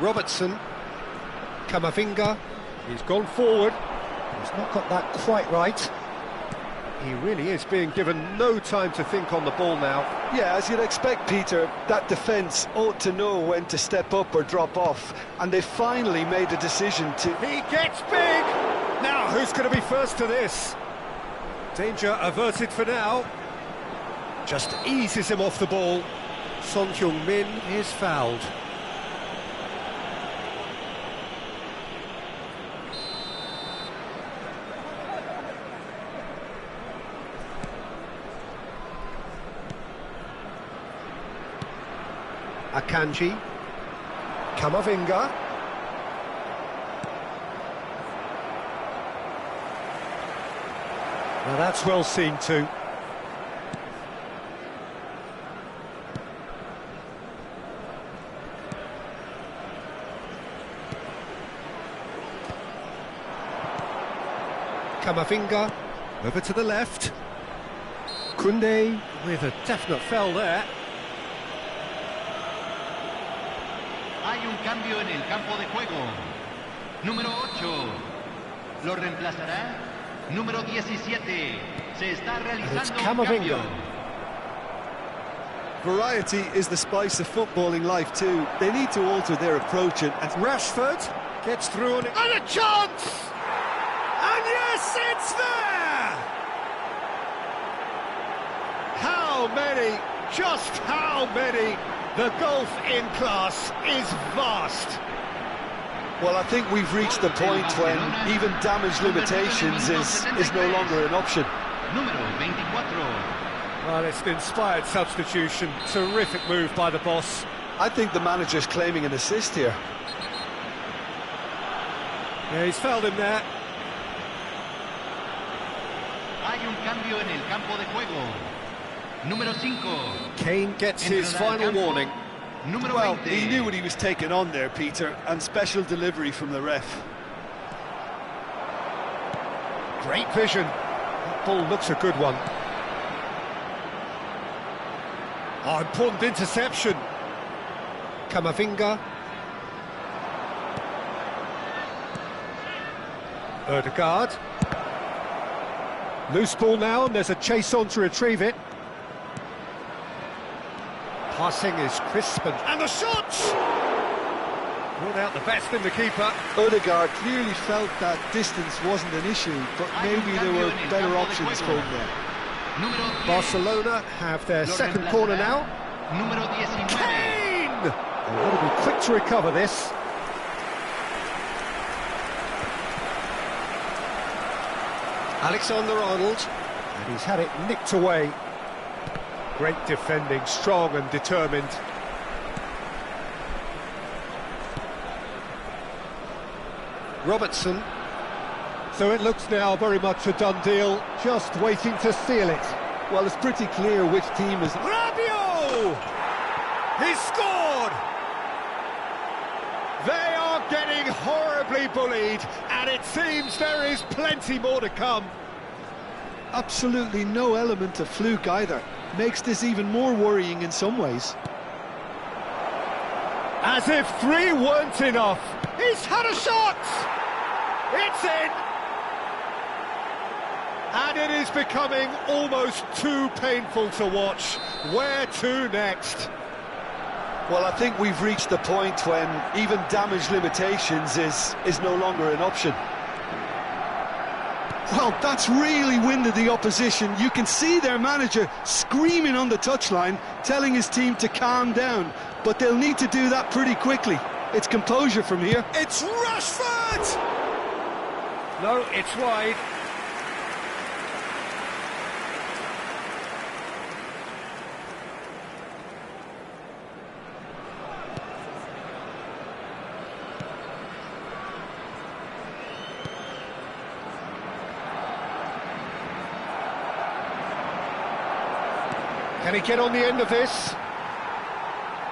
Robertson. Camavinga. He's gone forward. He's not got that quite right. He really is being given no time to think on the ball now. Yeah, as you'd expect, Peter, that defence ought to know when to step up or drop off. And they finally made the decision to... He gets big! Now, who's going to be first to this? Danger averted for now. Just eases him off the ball. Son Heung-min is fouled. Akanji. Camavinga. Now that's well seen too. Camavinga. Over to the left. Koundé. With a definite foul there. Hay un cambio en el campo de juego. Número 8. Lo reemplazará. Número 17. Se está realizando un cambio. Variety is the spice of footballing life too. They need to alter their approach and Rashford gets through on it. And a chance! And yes, it's there! How many? Just how many? The gulf in class is vast. Well, I think we've reached the point when even damage limitations is no longer an option. Número 24. Well, it's an inspired substitution. Terrific move by the boss. I think the manager's claiming an assist here. Yeah, he's fouled him there. Hay un cambio en el campo de juego. Número 5. Kane gets his final warning. Número Well, 20. he knew what he was taking on there, Peter, and special delivery from the ref. Great vision. That ball looks a good one. Oh, important interception. Kamavinga. Ødegaard. Loose ball now, and there's a chase on to retrieve it. Passing is crisp and the shots! Brought out the best in the keeper. Ødegaard clearly felt that distance wasn't an issue, but maybe there were better options for him there. Número 10. Barcelona have their Lo second reemplazará corner now. Número 19. Kane! They've got to be quick to recover this. Alexander-Arnold, and he's had it nicked away. Great defending, strong and determined. Robertson. So it looks now very much a done deal, just waiting to seal it. Well, it's pretty clear which team is... Rabiot! He scored! They are getting horribly bullied, and it seems there is plenty more to come. Absolutely no element of fluke either. Makes this even more worrying in some ways. As if three weren't enough. He's had a shot! It's in! And it is becoming almost too painful to watch. Where to next? Well, I think we've reached the point when even damage limitations is no longer an option. Well, that's really winded the opposition. You can see their manager screaming on the touchline, telling his team to calm down. But they'll need to do that pretty quickly. It's composure from here. It's Rashford! No, it's wide. Can he get on the end of this?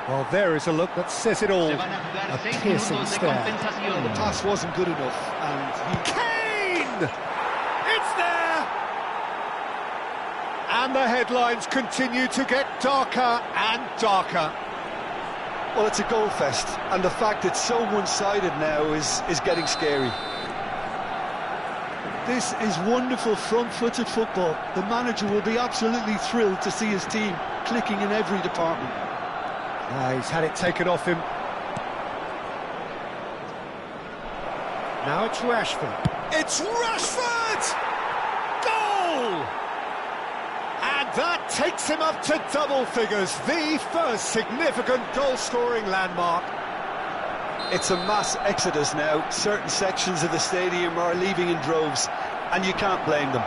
Well, there is a look that says it all. Se van a jugar A 6 piercing minutos de stare. compensación. The pass wasn't good enough, and he... Kane! It's there! And the headlines continue to get darker and darker. Well, it's a goal fest, and the fact it's so one-sided now is getting scary. This is wonderful front-footed football. The manager will be absolutely thrilled to see his team clicking in every department. He's had it taken off him. Now it's Rashford. It's Rashford! Goal! And that takes him up to double figures, the first significant goal-scoring landmark. It's a mass exodus now. Certain sections of the stadium are leaving in droves, and you can't blame them.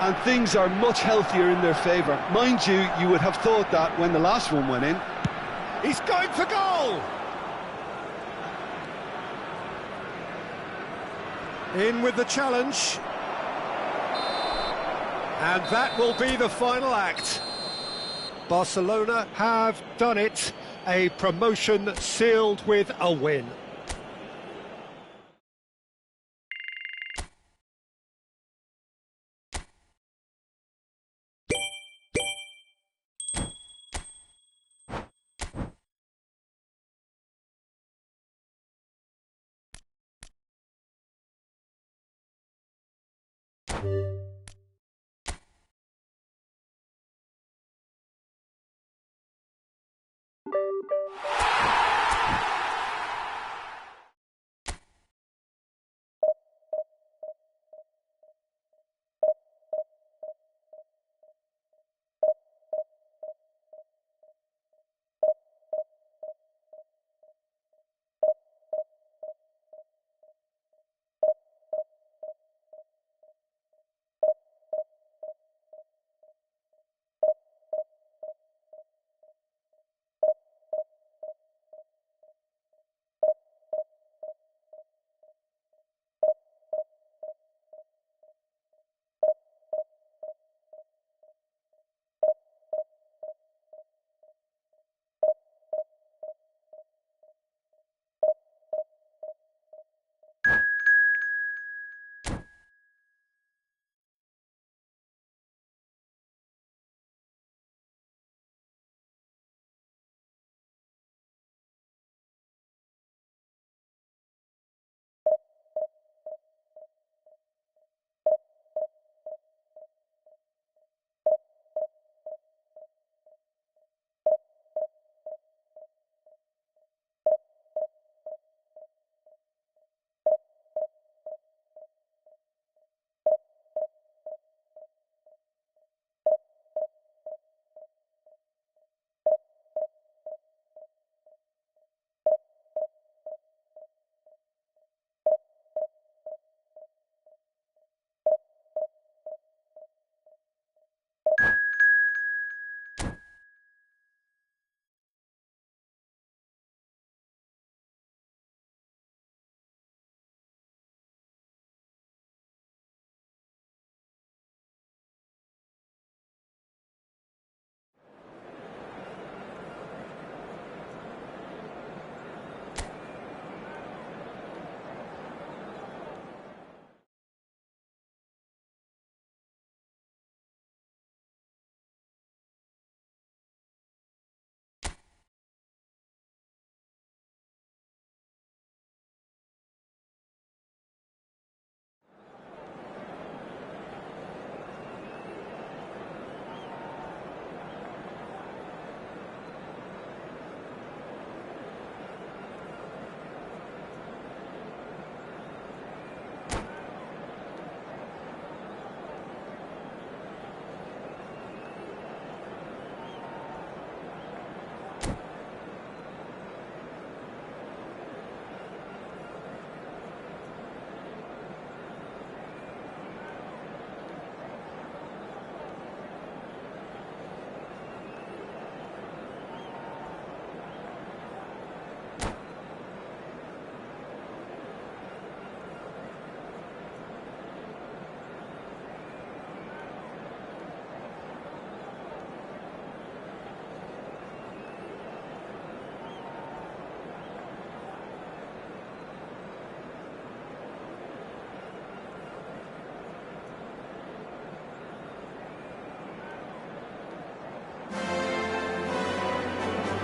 And things are much healthier in their favour. Mind you, you would have thought that when the last one went in. He's going for goal! In with the challenge. And that will be the final act. Barcelona have done it. A promotion sealed with a win.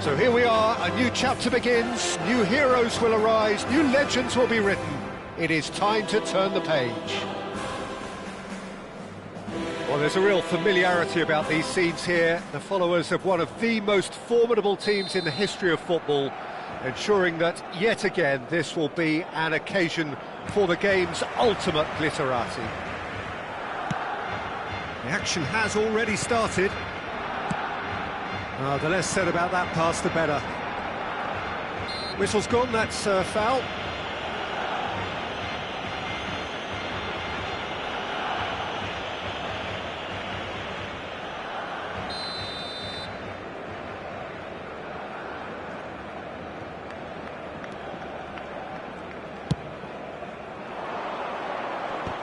So here we are, a new chapter begins, new heroes will arise, new legends will be written. It is time to turn the page. Well, there's a real familiarity about these scenes here. The followers of one of the most formidable teams in the history of football, ensuring that, yet again, this will be an occasion for the game's ultimate glitterati. The action has already started. The less said about that pass, the better. Whistle's gone, that's foul.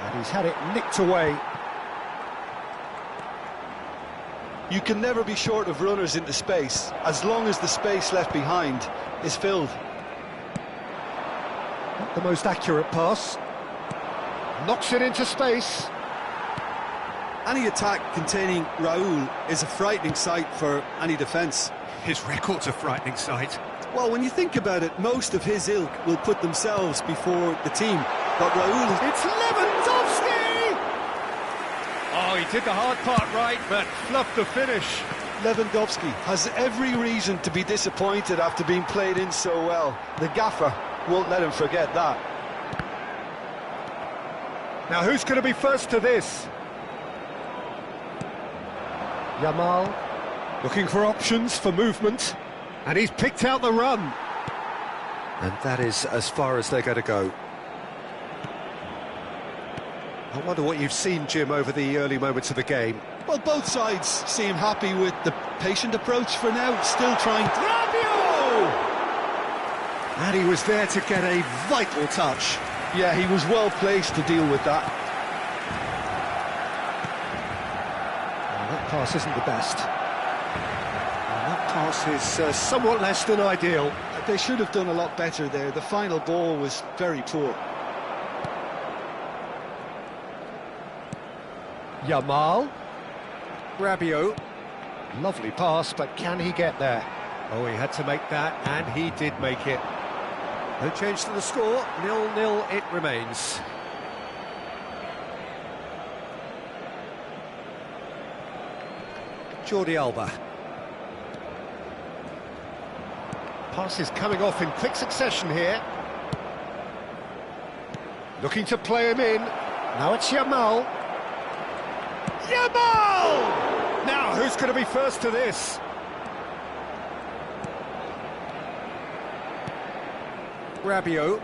And he's had it nicked away. You can never be short of runners into space, as long as the space left behind is filled. Not the most accurate pass. Knocks it into space. Any attack containing Raul is a frightening sight for any defence. His record's a frightening sight. Well, when you think about it, most of his ilk will put themselves before the team. But Raul is... It's Lewandowski! Oh, he did the hard part right, but fluffed the finish. Lewandowski has every reason to be disappointed after being played in so well. The gaffer won't let him forget that. Now, who's going to be first to this? Yamal, looking for options for movement, and he's picked out the run. And that is as far as they're going to go. I wonder what you've seen, Jim, over the early moments of the game. Well, both sides seem happy with the patient approach for now, still trying... Rabiot! And he was there to get a vital touch. Yeah, he was well placed to deal with that. Well, that pass isn't the best. And that pass is somewhat less than ideal. They should have done a lot better there. The final ball was very poor. Yamal, Rabiot, lovely pass, but can he get there? Oh, he had to make that, and he did make it. No change to the score, 0-0 it remains. Jordi Alba. Pass is coming off in quick succession here. Looking to play him in. Now it's Yamal. Yamal! Now, who's going to be first to this? Rabiot.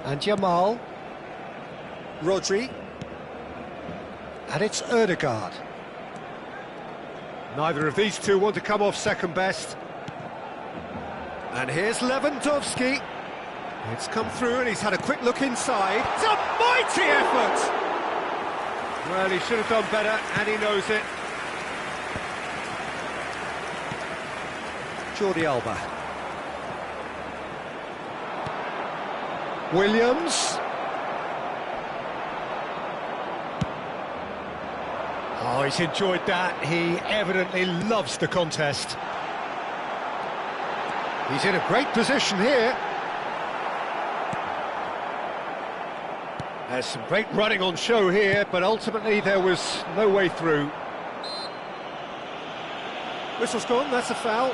And Yamal. Rodri. And it's Ødegaard. Neither of these two want to come off second best. And here's Lewandowski. It's come through and he's had a quick look inside. It's a mighty effort! Well, he should have done better, and he knows it. Jordi Alba. Williams. Oh, he's enjoyed that. He evidently loves the contest. He's in a great position here. There's some great running on show here, but ultimately there was no way through. Whistle's gone, that's a foul.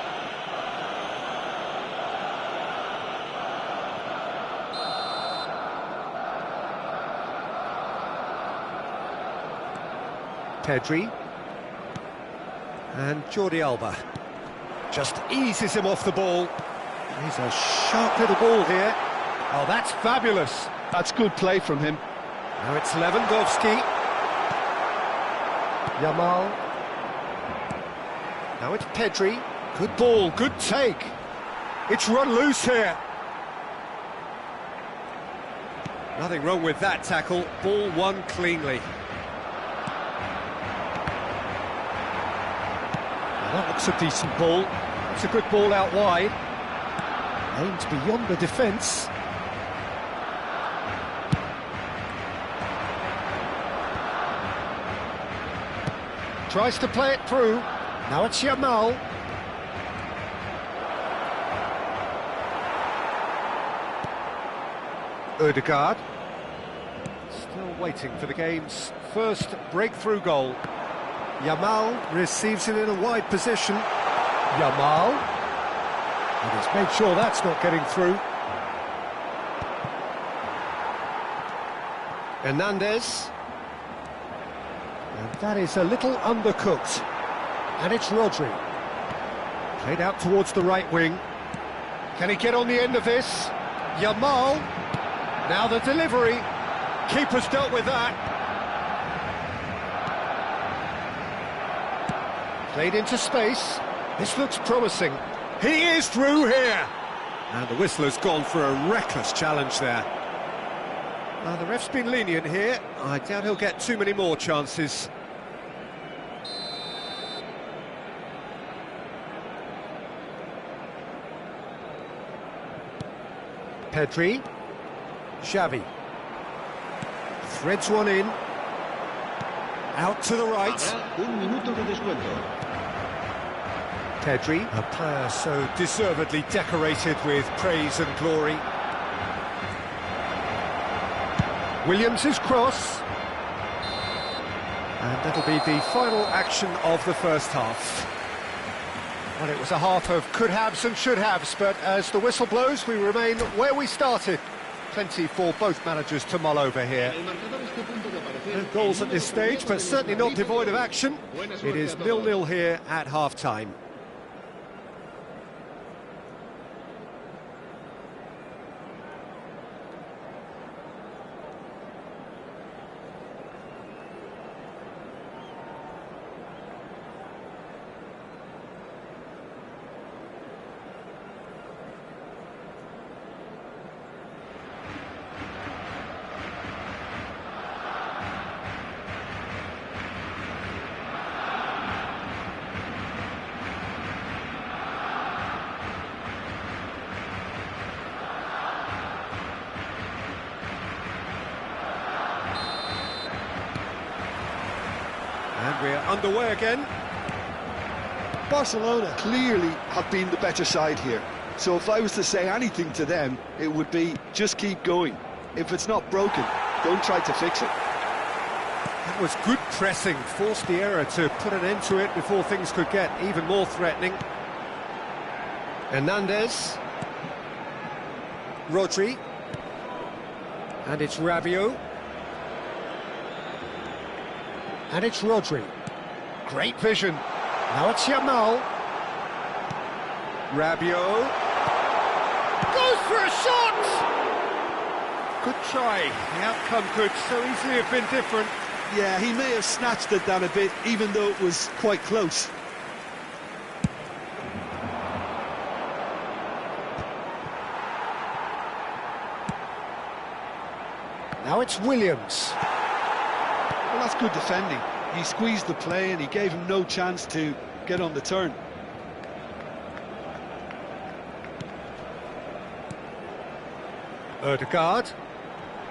Pedri. And Jordi Alba. Just eases him off the ball. He's a sharp little ball here. Oh, that's fabulous. That's good play from him. Now it's Lewandowski. Yamal. Now it's Pedri. Good ball, good take. It's run loose here. Nothing wrong with that tackle. Ball won cleanly. Now that looks a decent ball. It's a good ball out wide. Aimed beyond the defence. Tries to play it through. Now it's Yamal. Ødegaard. Still waiting for the game's first breakthrough goal. Yamal receives it in a wide position. Yamal. And he's made sure that's not getting through. Hernandez. And that is a little undercooked. And it's Rodri. Played out towards the right wing. Can he get on the end of this? Yamal. Now the delivery. Keeper's dealt with that. Played into space. This looks promising. He is through here. And the whistler's gone for a reckless challenge there. The ref's been lenient here. I doubt he'll get too many more chances. Pedri. Xavi. Threads one in. Out to the right. Un minuto de descuento. Pedri, a player so deservedly decorated with praise and glory. Williams' cross. And that'll be the final action of the first half. Well, it was a half of could-haves and should-haves, but as the whistle blows, we remain where we started. Plenty for both managers to mull over here. No goals at this stage, but certainly not devoid of action. It is 0-0 here at half-time. And we're underway again. Barcelona clearly have been the better side here. So if I was to say anything to them, it would be just keep going. If it's not broken, don't try to fix it. That was good pressing, forced the error to put an end to it before things could get even more threatening. Hernandez. Rodri. And it's Rabiot. And it's Rodri. Great vision. Now it's Yamal. Rabiot. Goes for a shot! Good try. The outcome could so easily have been different. Yeah, he may have snatched it down a bit, even though it was quite close. Now it's Williams. Well, that's good defending. He squeezed the play and he gave him no chance to get on the turn. Ødegaard.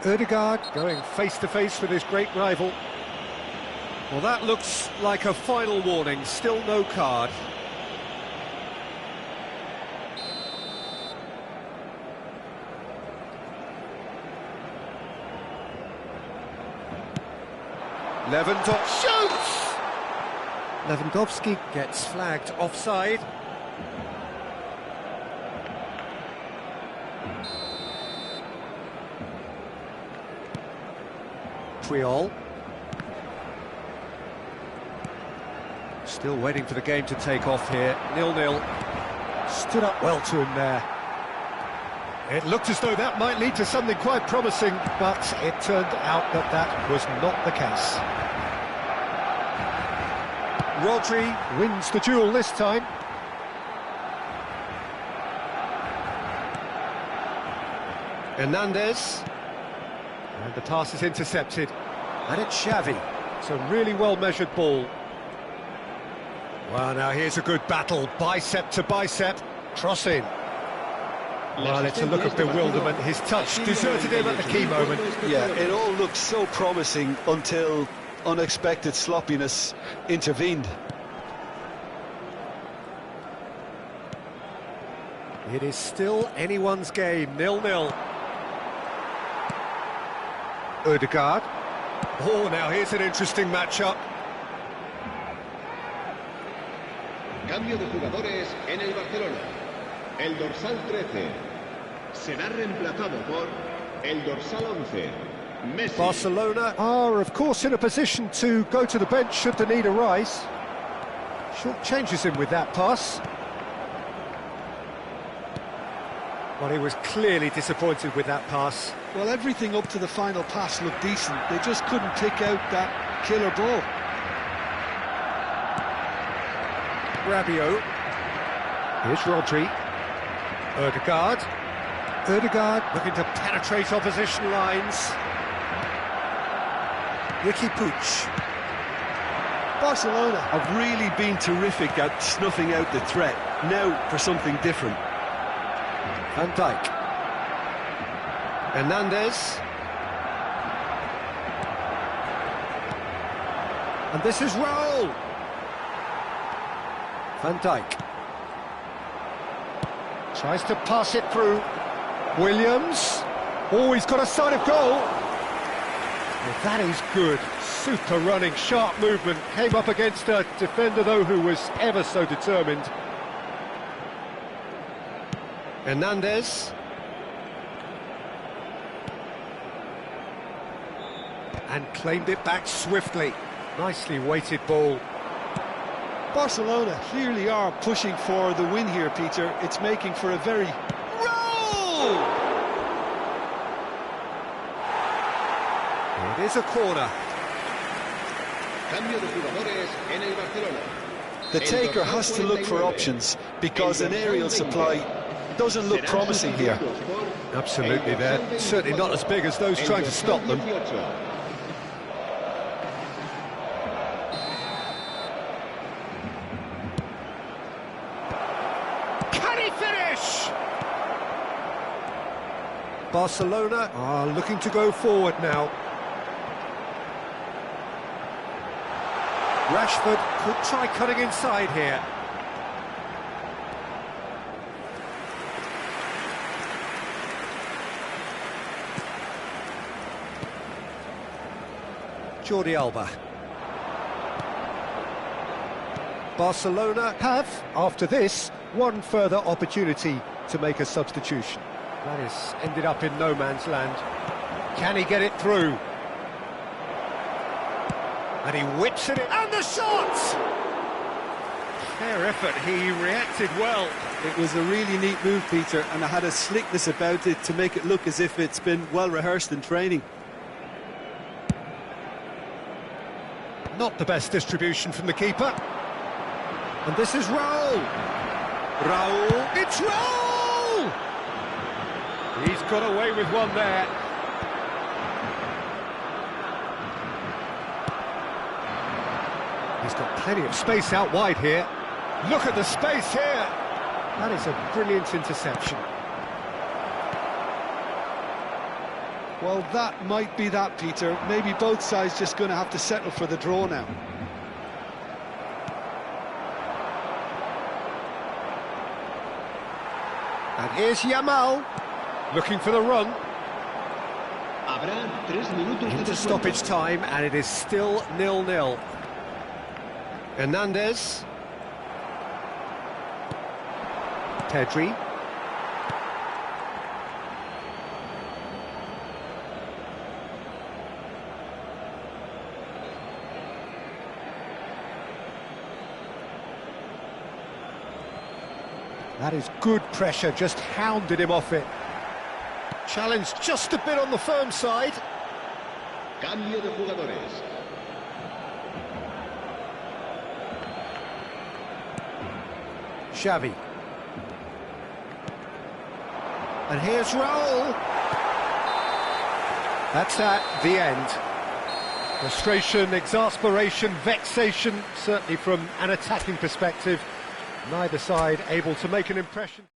Ødegaard going face-to-face with his great rival. Well, that looks like a final warning. Still no card. Lewandowski shoots! Lewandowski gets flagged offside. Triol. Still waiting for the game to take off here. 0-0. Stood up well to him there. It looked as though that might lead to something quite promising, but it turned out that that was not the case. Rodri wins the duel this time. Hernandez. And the pass is intercepted. And it's Xavi. It's a really well-measured ball. Well, now here's a good battle. Bicep to bicep. Cross in. Well, it's a look of bewilderment. His touch deserted him at the key moment. Yeah, it all looked so promising until unexpected sloppiness intervened. It is still anyone's game, 0-0. Odegaard. Oh, now here's an interesting matchup. Cambio de jugadores en el Barcelona. El dorsal 13 será reemplazado por el dorsal 11, Messi. Barcelona are, of course, in a position to go to the bench should the need arise. Short changes him with that pass. Well, he was clearly disappointed with that pass. Well, everything up to the final pass looked decent. They just couldn't pick out that killer ball. Rabiot. Here's Rodri. Odegaard looking to penetrate opposition lines. Ricky Puig. Barcelona have really been terrific at snuffing out the threat. Now for something different. Van Dijk. Hernandez. And this is Raul. Van Dijk. Tries to pass it through. Williams. Oh, he's got a sight of goal. Well, that is good. Super running, sharp movement. Came up against a defender, though, who was ever so determined. Hernandez. And claimed it back swiftly. Nicely weighted ball. Barcelona clearly are pushing for the win here, Peter. It's making for a very... Roll! It is a corner. Cambio de jugadores en el Barcelona. The taker has to look for options because an aerial supply doesn't look promising here. Absolutely, they're certainly not as big as those trying to stop them. Can he finish? Barcelona are looking to go forward now. Rashford could try cutting inside here. Jordi Alba. Barcelona have, after this, one further opportunity to make a substitution. That has ended up in no man's land. Can he get it through? And he whips it in, and the shot! Fair effort, he reacted well. It was a really neat move, Peter, and it had a slickness about it to make it look as if it's been well rehearsed in training. Not the best distribution from the keeper. And this is Raul. Raul, it's Raul! He's got away with one there. He's got plenty of space out wide here. Look at the space here. That is a brilliant interception. Well, that might be that, Peter. Maybe both sides just going to have to settle for the draw now. And here's Yamal, looking for the run. Habrá 3 minutos de Into descuento. stoppage time, and it is still 0-0. Hernandez. Pedri. That is good pressure, just hounded him off it. Challenge just a bit on the firm side. Cambio de jugadores. Xavi. And here's Raul. That's at the end. Frustration, exasperation, vexation, certainly from an attacking perspective. Neither side able to make an impression.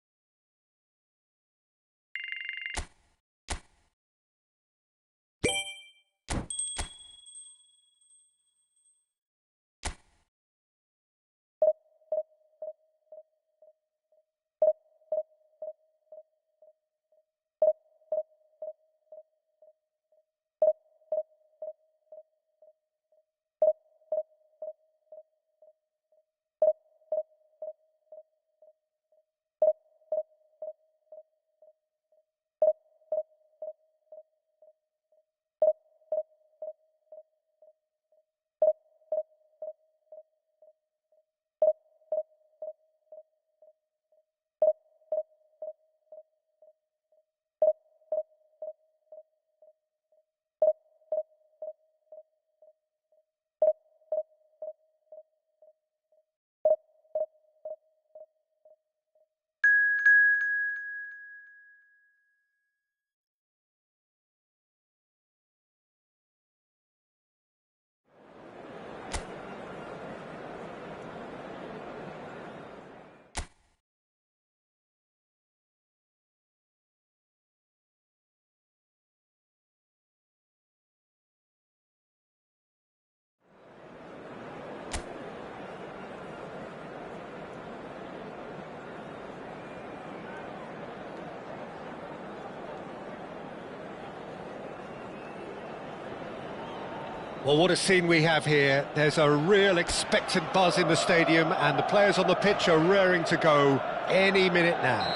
Well, what a scene we have here. There's a real expectant buzz in the stadium, and the players on the pitch are raring to go any minute now.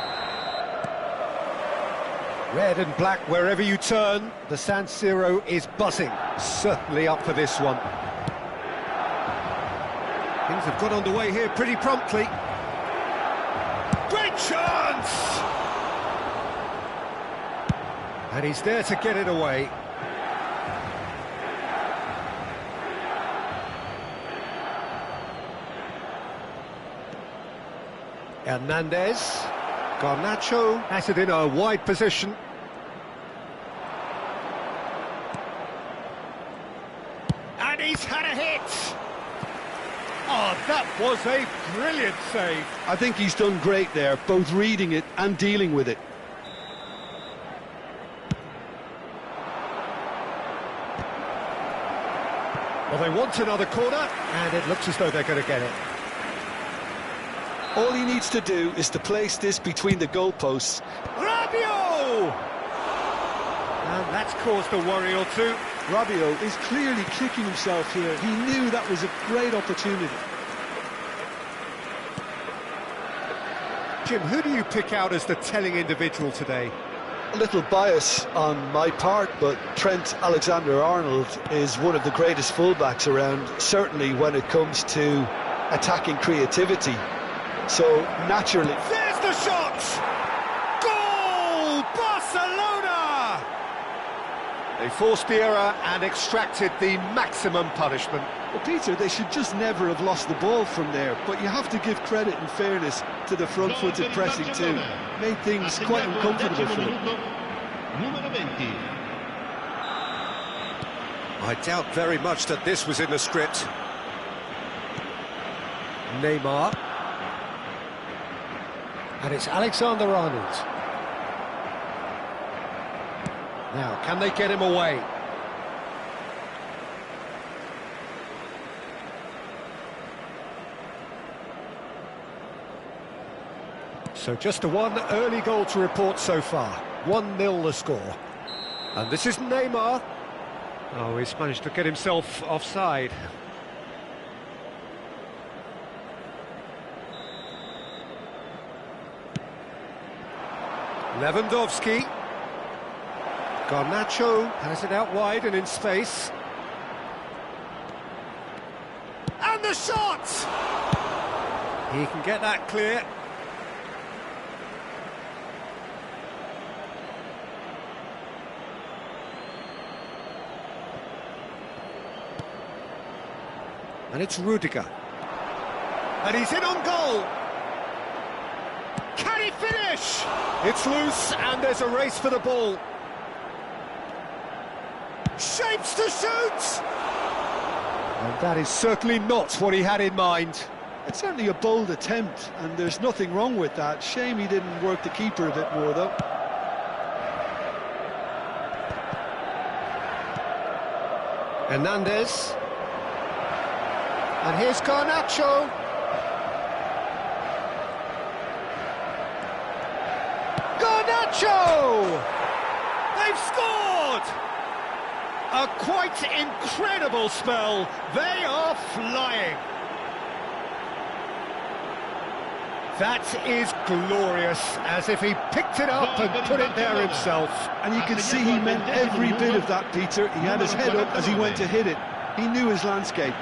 Red and black wherever you turn, the San Siro is buzzing. Certainly up for this one. Things have got underway here pretty promptly. Great chance! And he's there to get it away. Hernandez. Garnacho has it in a wide position. And he's had a hit! Oh, that was a brilliant save. I think he's done great there, both reading it and dealing with it. Well, they want another corner, and it looks as though they're going to get it. All he needs to do is to place this between the goalposts. Rabiot! And that's caused a worry or two. Rabiot is clearly kicking himself here. He knew that was a great opportunity. Jim, who do you pick out as the telling individual today? A little bias on my part, but Trent Alexander-Arnold is one of the greatest fullbacks around, certainly when it comes to attacking creativity. So, naturally... There's the shot! Goal! Barcelona! They forced the error and extracted the maximum punishment. Well, Peter, they should just never have lost the ball from there, but you have to give credit and fairness to the front-footed pressing too. Made things quite uncomfortable for them. I doubt very much that this was in the script. Neymar. And it's Alexander-Arnold. Now, can they get him away? So just one early goal to report so far. 1-0 the score. And this is Neymar. Oh, he's managed to get himself offside. Lewandowski. Garnacho has it out wide and in space. And the shot! He can get that clear. And it's Rudiger. And he's in on goal! Can he finish? It's loose and there's a race for the ball. Shapes to shoot! And that is certainly not what he had in mind. It's certainly a bold attempt, and there's nothing wrong with that. Shame he didn't work the keeper a bit more, though. Hernandez. And here's Garnacho. Garnacho! They've scored! A quite incredible spell. They are flying. That is glorious, as if he picked it up and put it there himself. And you can see he meant every bit of that, Peter. He had his head up as he went to hit it. He knew his landscape.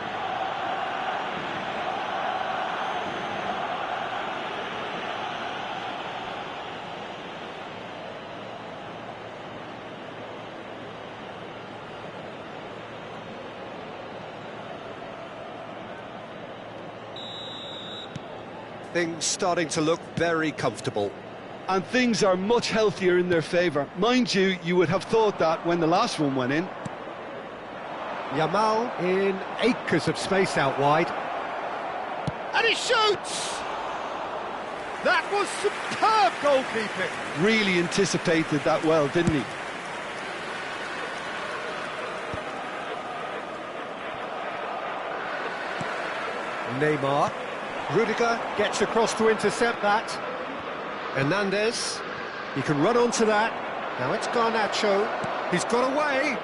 Things starting to look very comfortable. And things are much healthier in their favour. Mind you, you would have thought that when the last one went in. Yamal in acres of space out wide. And he shoots! That was superb goalkeeping. Really anticipated that well, didn't he? Neymar. Rudiger gets across to intercept that. Hernandez, he can run onto that. Now it's Garnacho. He's got away.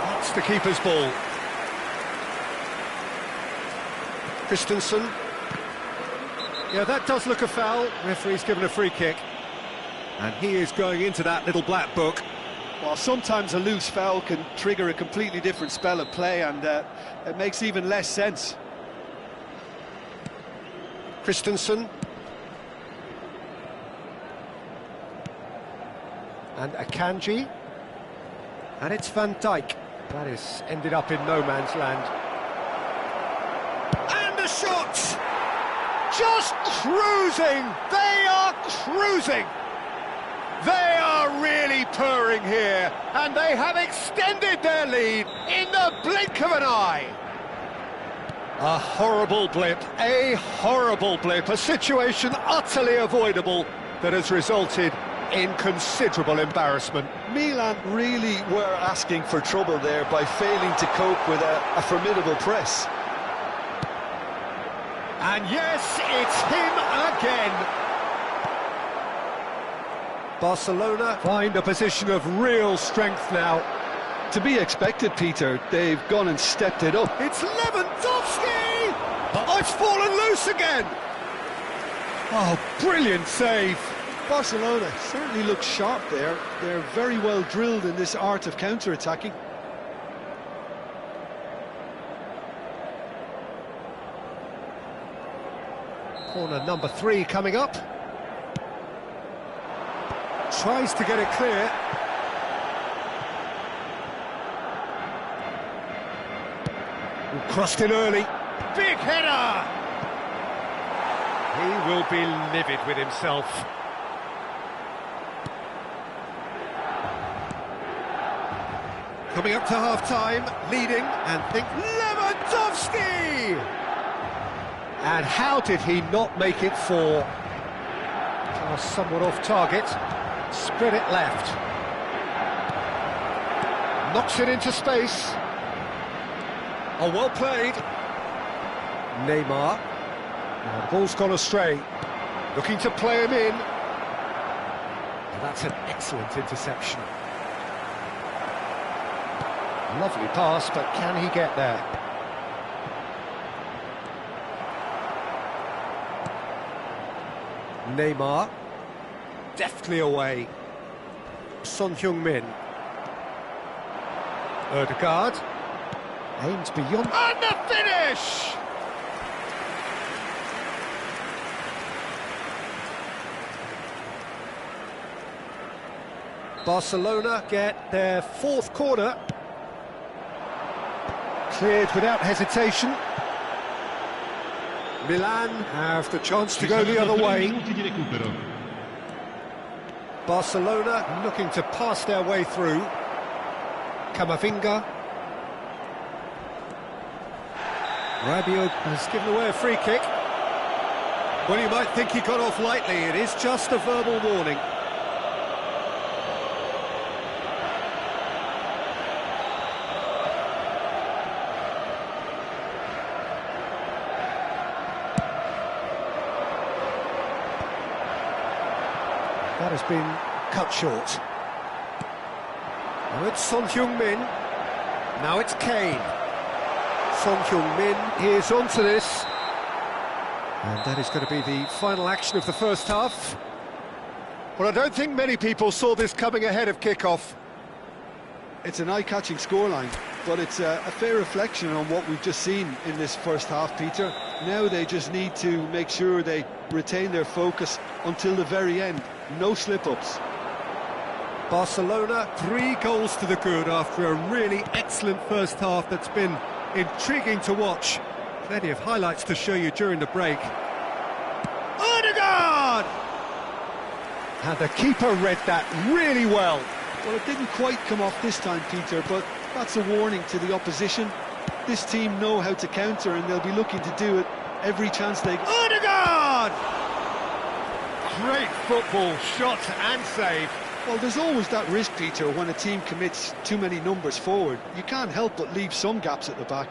That It's the keeper's ball. Christensen. Yeah, that does look a foul. Referee's given a free kick. And he is going into that little black book. Well, sometimes a loose foul can trigger a completely different spell of play, and it makes even less sense. Christensen. And Akanji. And it's Van Dijk. That is ended up in no man's land. And a shot! Just cruising! They are cruising! They are really purring here, and they have extended their lead in the blink of an eye. A horrible blip, a situation utterly avoidable that has resulted in considerable embarrassment. Milan really were asking for trouble there by failing to cope with a formidable press. And yes, it's him again. Barcelona find a position of real strength now. To be expected, Peter. They've gone and stepped it up. It's Lewandowski! Oh, it's fallen loose again! Oh, brilliant save. Barcelona certainly look sharp there. They're very well drilled in this art of counter-attacking. Corner number 3 coming up. Tries to get it clear. Crossed in early. Big header! He will be livid with himself. Coming up to half-time, leading, and think Lewandowski! And how did he not make it 4? Pass somewhat off target. Spread it left. Knocks it into space. Oh, well played. Neymar. Now the ball's gone astray. Looking to play him in. And that's an excellent interception. Lovely pass, but can he get there? Neymar. Deftly away. Son Heung-min. Ødegaard. Aims beyond. And the finish! Barcelona get their 4th corner. Cleared without hesitation. Milan have the chance to go the other way. Barcelona looking to pass their way through. Camavinga. Rabiot has given away a free kick. Well, you might think he got off lightly. It is just a verbal warning. That has been cut short. Now it's Son Heung-min. Now it's Kane. Son Heung-min is onto this. And that is going to be the final action of the first half. Well, I don't think many people saw this coming ahead of kick-off. It's an eye-catching scoreline, but it's a fair reflection on what we've just seen in this first half, Peter. Now they just need to make sure they retain their focus until the very end. No slip-ups. Barcelona, 3 goals to the good after a really excellent first half that's been intriguing to watch. Plenty of highlights to show you during the break. Ødegaard! And the keeper read that really well. Well, it didn't quite come off this time, Peter, but that's a warning to the opposition. This team know how to counter, and they'll be looking to do it every chance they get. Ødegaard! Great football, shot and save. Well, there's always that risk, Peter, when a team commits too many numbers forward. You can't help but leave some gaps at the back.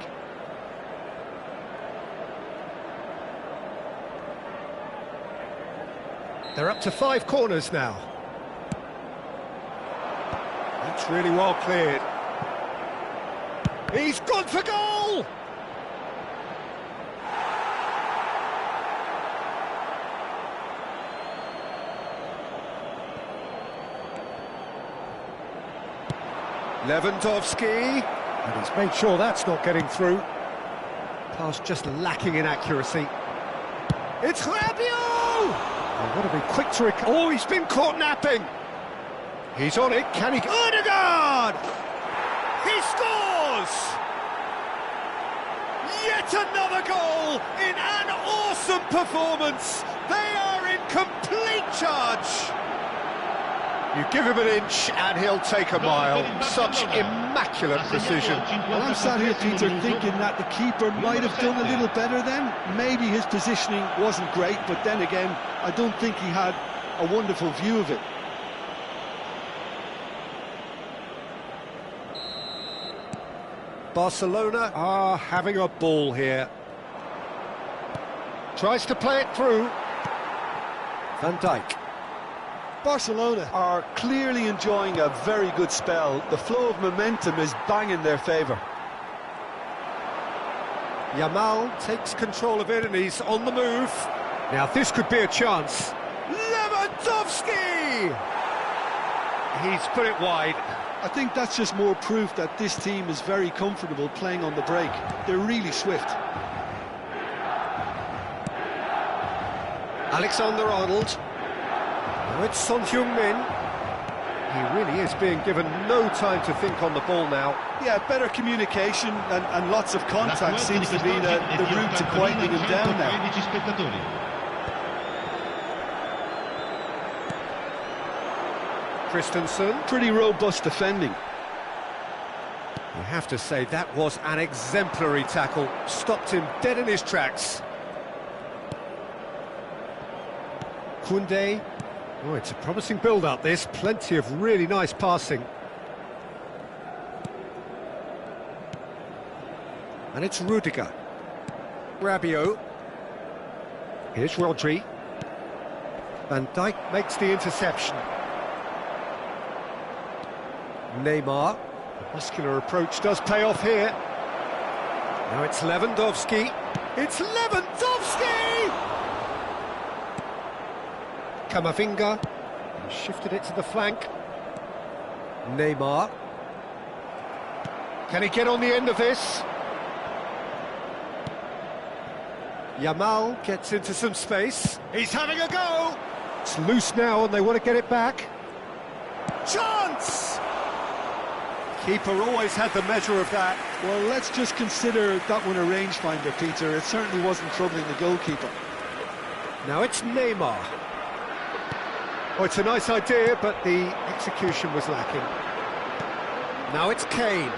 They're up to 5 corners now. That's really well cleared. He's gone for goal! Lewandowski, and he's made sure that's not getting through. Pass just lacking in accuracy. It's Rabiot! Oh, what to be quick to oh, he's been caught napping. He's on it, can he? Odegaard! He scores! Yet another goal in an awesome performance. They are in complete charge. You give him an inch and he'll take a mile. Such immaculate precision. Well, I'm sat here, Peter, thinking that the keeper might have done a little better then. Maybe his positioning wasn't great, but then again, I don't think he had a wonderful view of it. Barcelona are having a ball here. Tries to play it through. Van Dijk. Barcelona are clearly enjoying a very good spell. The flow of momentum is bang in their favour. Yamal takes control of it and he's on the move. Now this could be a chance. Lewandowski! He's put it wide. I think that's just more proof that this team is very comfortable playing on the break. They're really swift. Alexander-Arnold. Now it's Son Heung-min. He really is being given no time to think on the ball now. Yeah, better communication and lots of contact seems to be the route to quieting him down now. Christensen. Pretty robust defending. You have to say that was an exemplary tackle. Stopped him dead in his tracks. Koundé. Oh, it's a promising build-up, this. Plenty of really nice passing. And it's Rudiger. Rabiot. Here's Rodri. Van Dijk makes the interception. Neymar. The muscular approach does pay off here. Now it's Lewandowski. It's Lewandowski! Camavinga. He shifted it to the flank. Neymar. Can he get on the end of this? Yamal gets into some space. He's having a go! It's loose now and they want to get it back. Chance! Keeper always had the measure of that. Well, let's just consider that one a rangefinder, Peter. It certainly wasn't troubling the goalkeeper. Now it's Neymar. Oh, it's a nice idea, but the execution was lacking. Now it's Kane.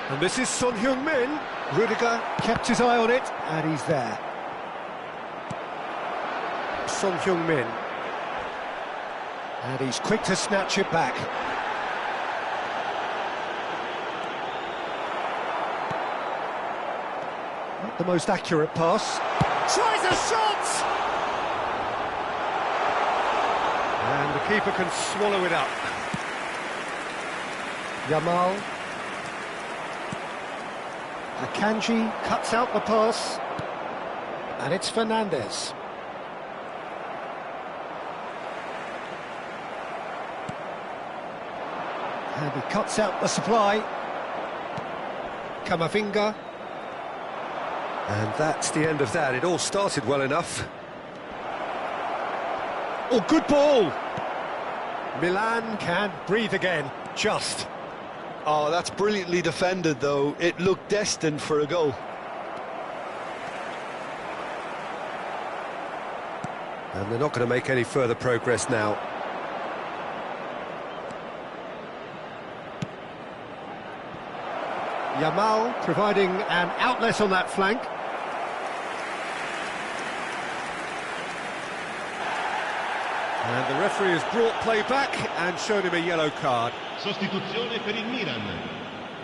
And this is Son Heung-min. Rudiger kept his eye on it, and he's there. Son Heung-min. And he's quick to snatch it back. Not the most accurate pass. Tries a shot! And the keeper can swallow it up. Yamal. Akanji cuts out the pass. And it's Fernandes. And he cuts out the supply. Camavinga. And that's the end of that. It all started well enough. Oh, good ball! Milan can breathe again, just. Oh, that's brilliantly defended, though. It looked destined for a goal. And they're not going to make any further progress now. Yamal providing an outlet on that flank. And the referee has brought play back and shown him a yellow card. Sostituzione per il Milan.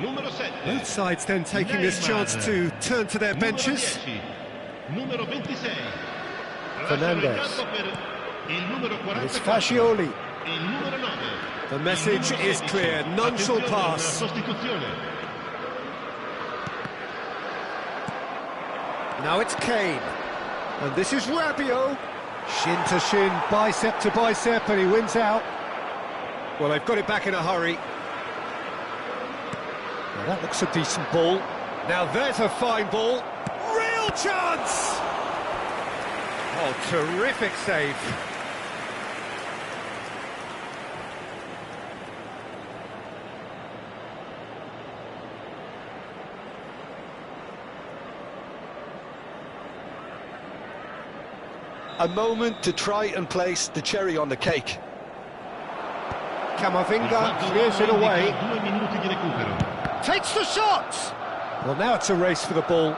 Numero 7. Both sides then taking this chance to turn to their benches. Numero 26. Fernandes. It's Fascioli. The message is clear, none shall pass. Now it's Kane. And this is Rabiot. Shin to shin, bicep to bicep, and he wins out. Well, they've got it back in a hurry. Now that looks a decent ball. Now there's a fine ball. Real chance! Oh, terrific save. A moment to try and place the cherry on the cake. Camavinga clears it away. Takes the shot! Well, now it's a race for the ball.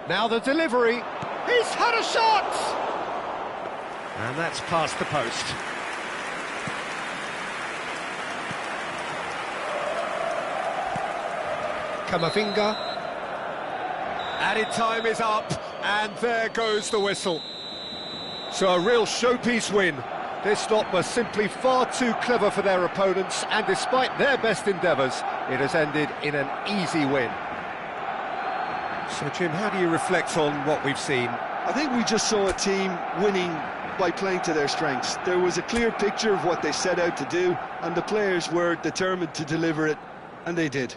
Now the delivery. He's had a shot! And that's past the post. Camavinga. Added time is up, and there goes the whistle. So a real showpiece win. This lot were simply far too clever for their opponents, and despite their best endeavours, it has ended in an easy win. So, Jim, how do you reflect on what we've seen? I think we just saw a team winning by playing to their strengths. There was a clear picture of what they set out to do, and the players were determined to deliver it, and they did.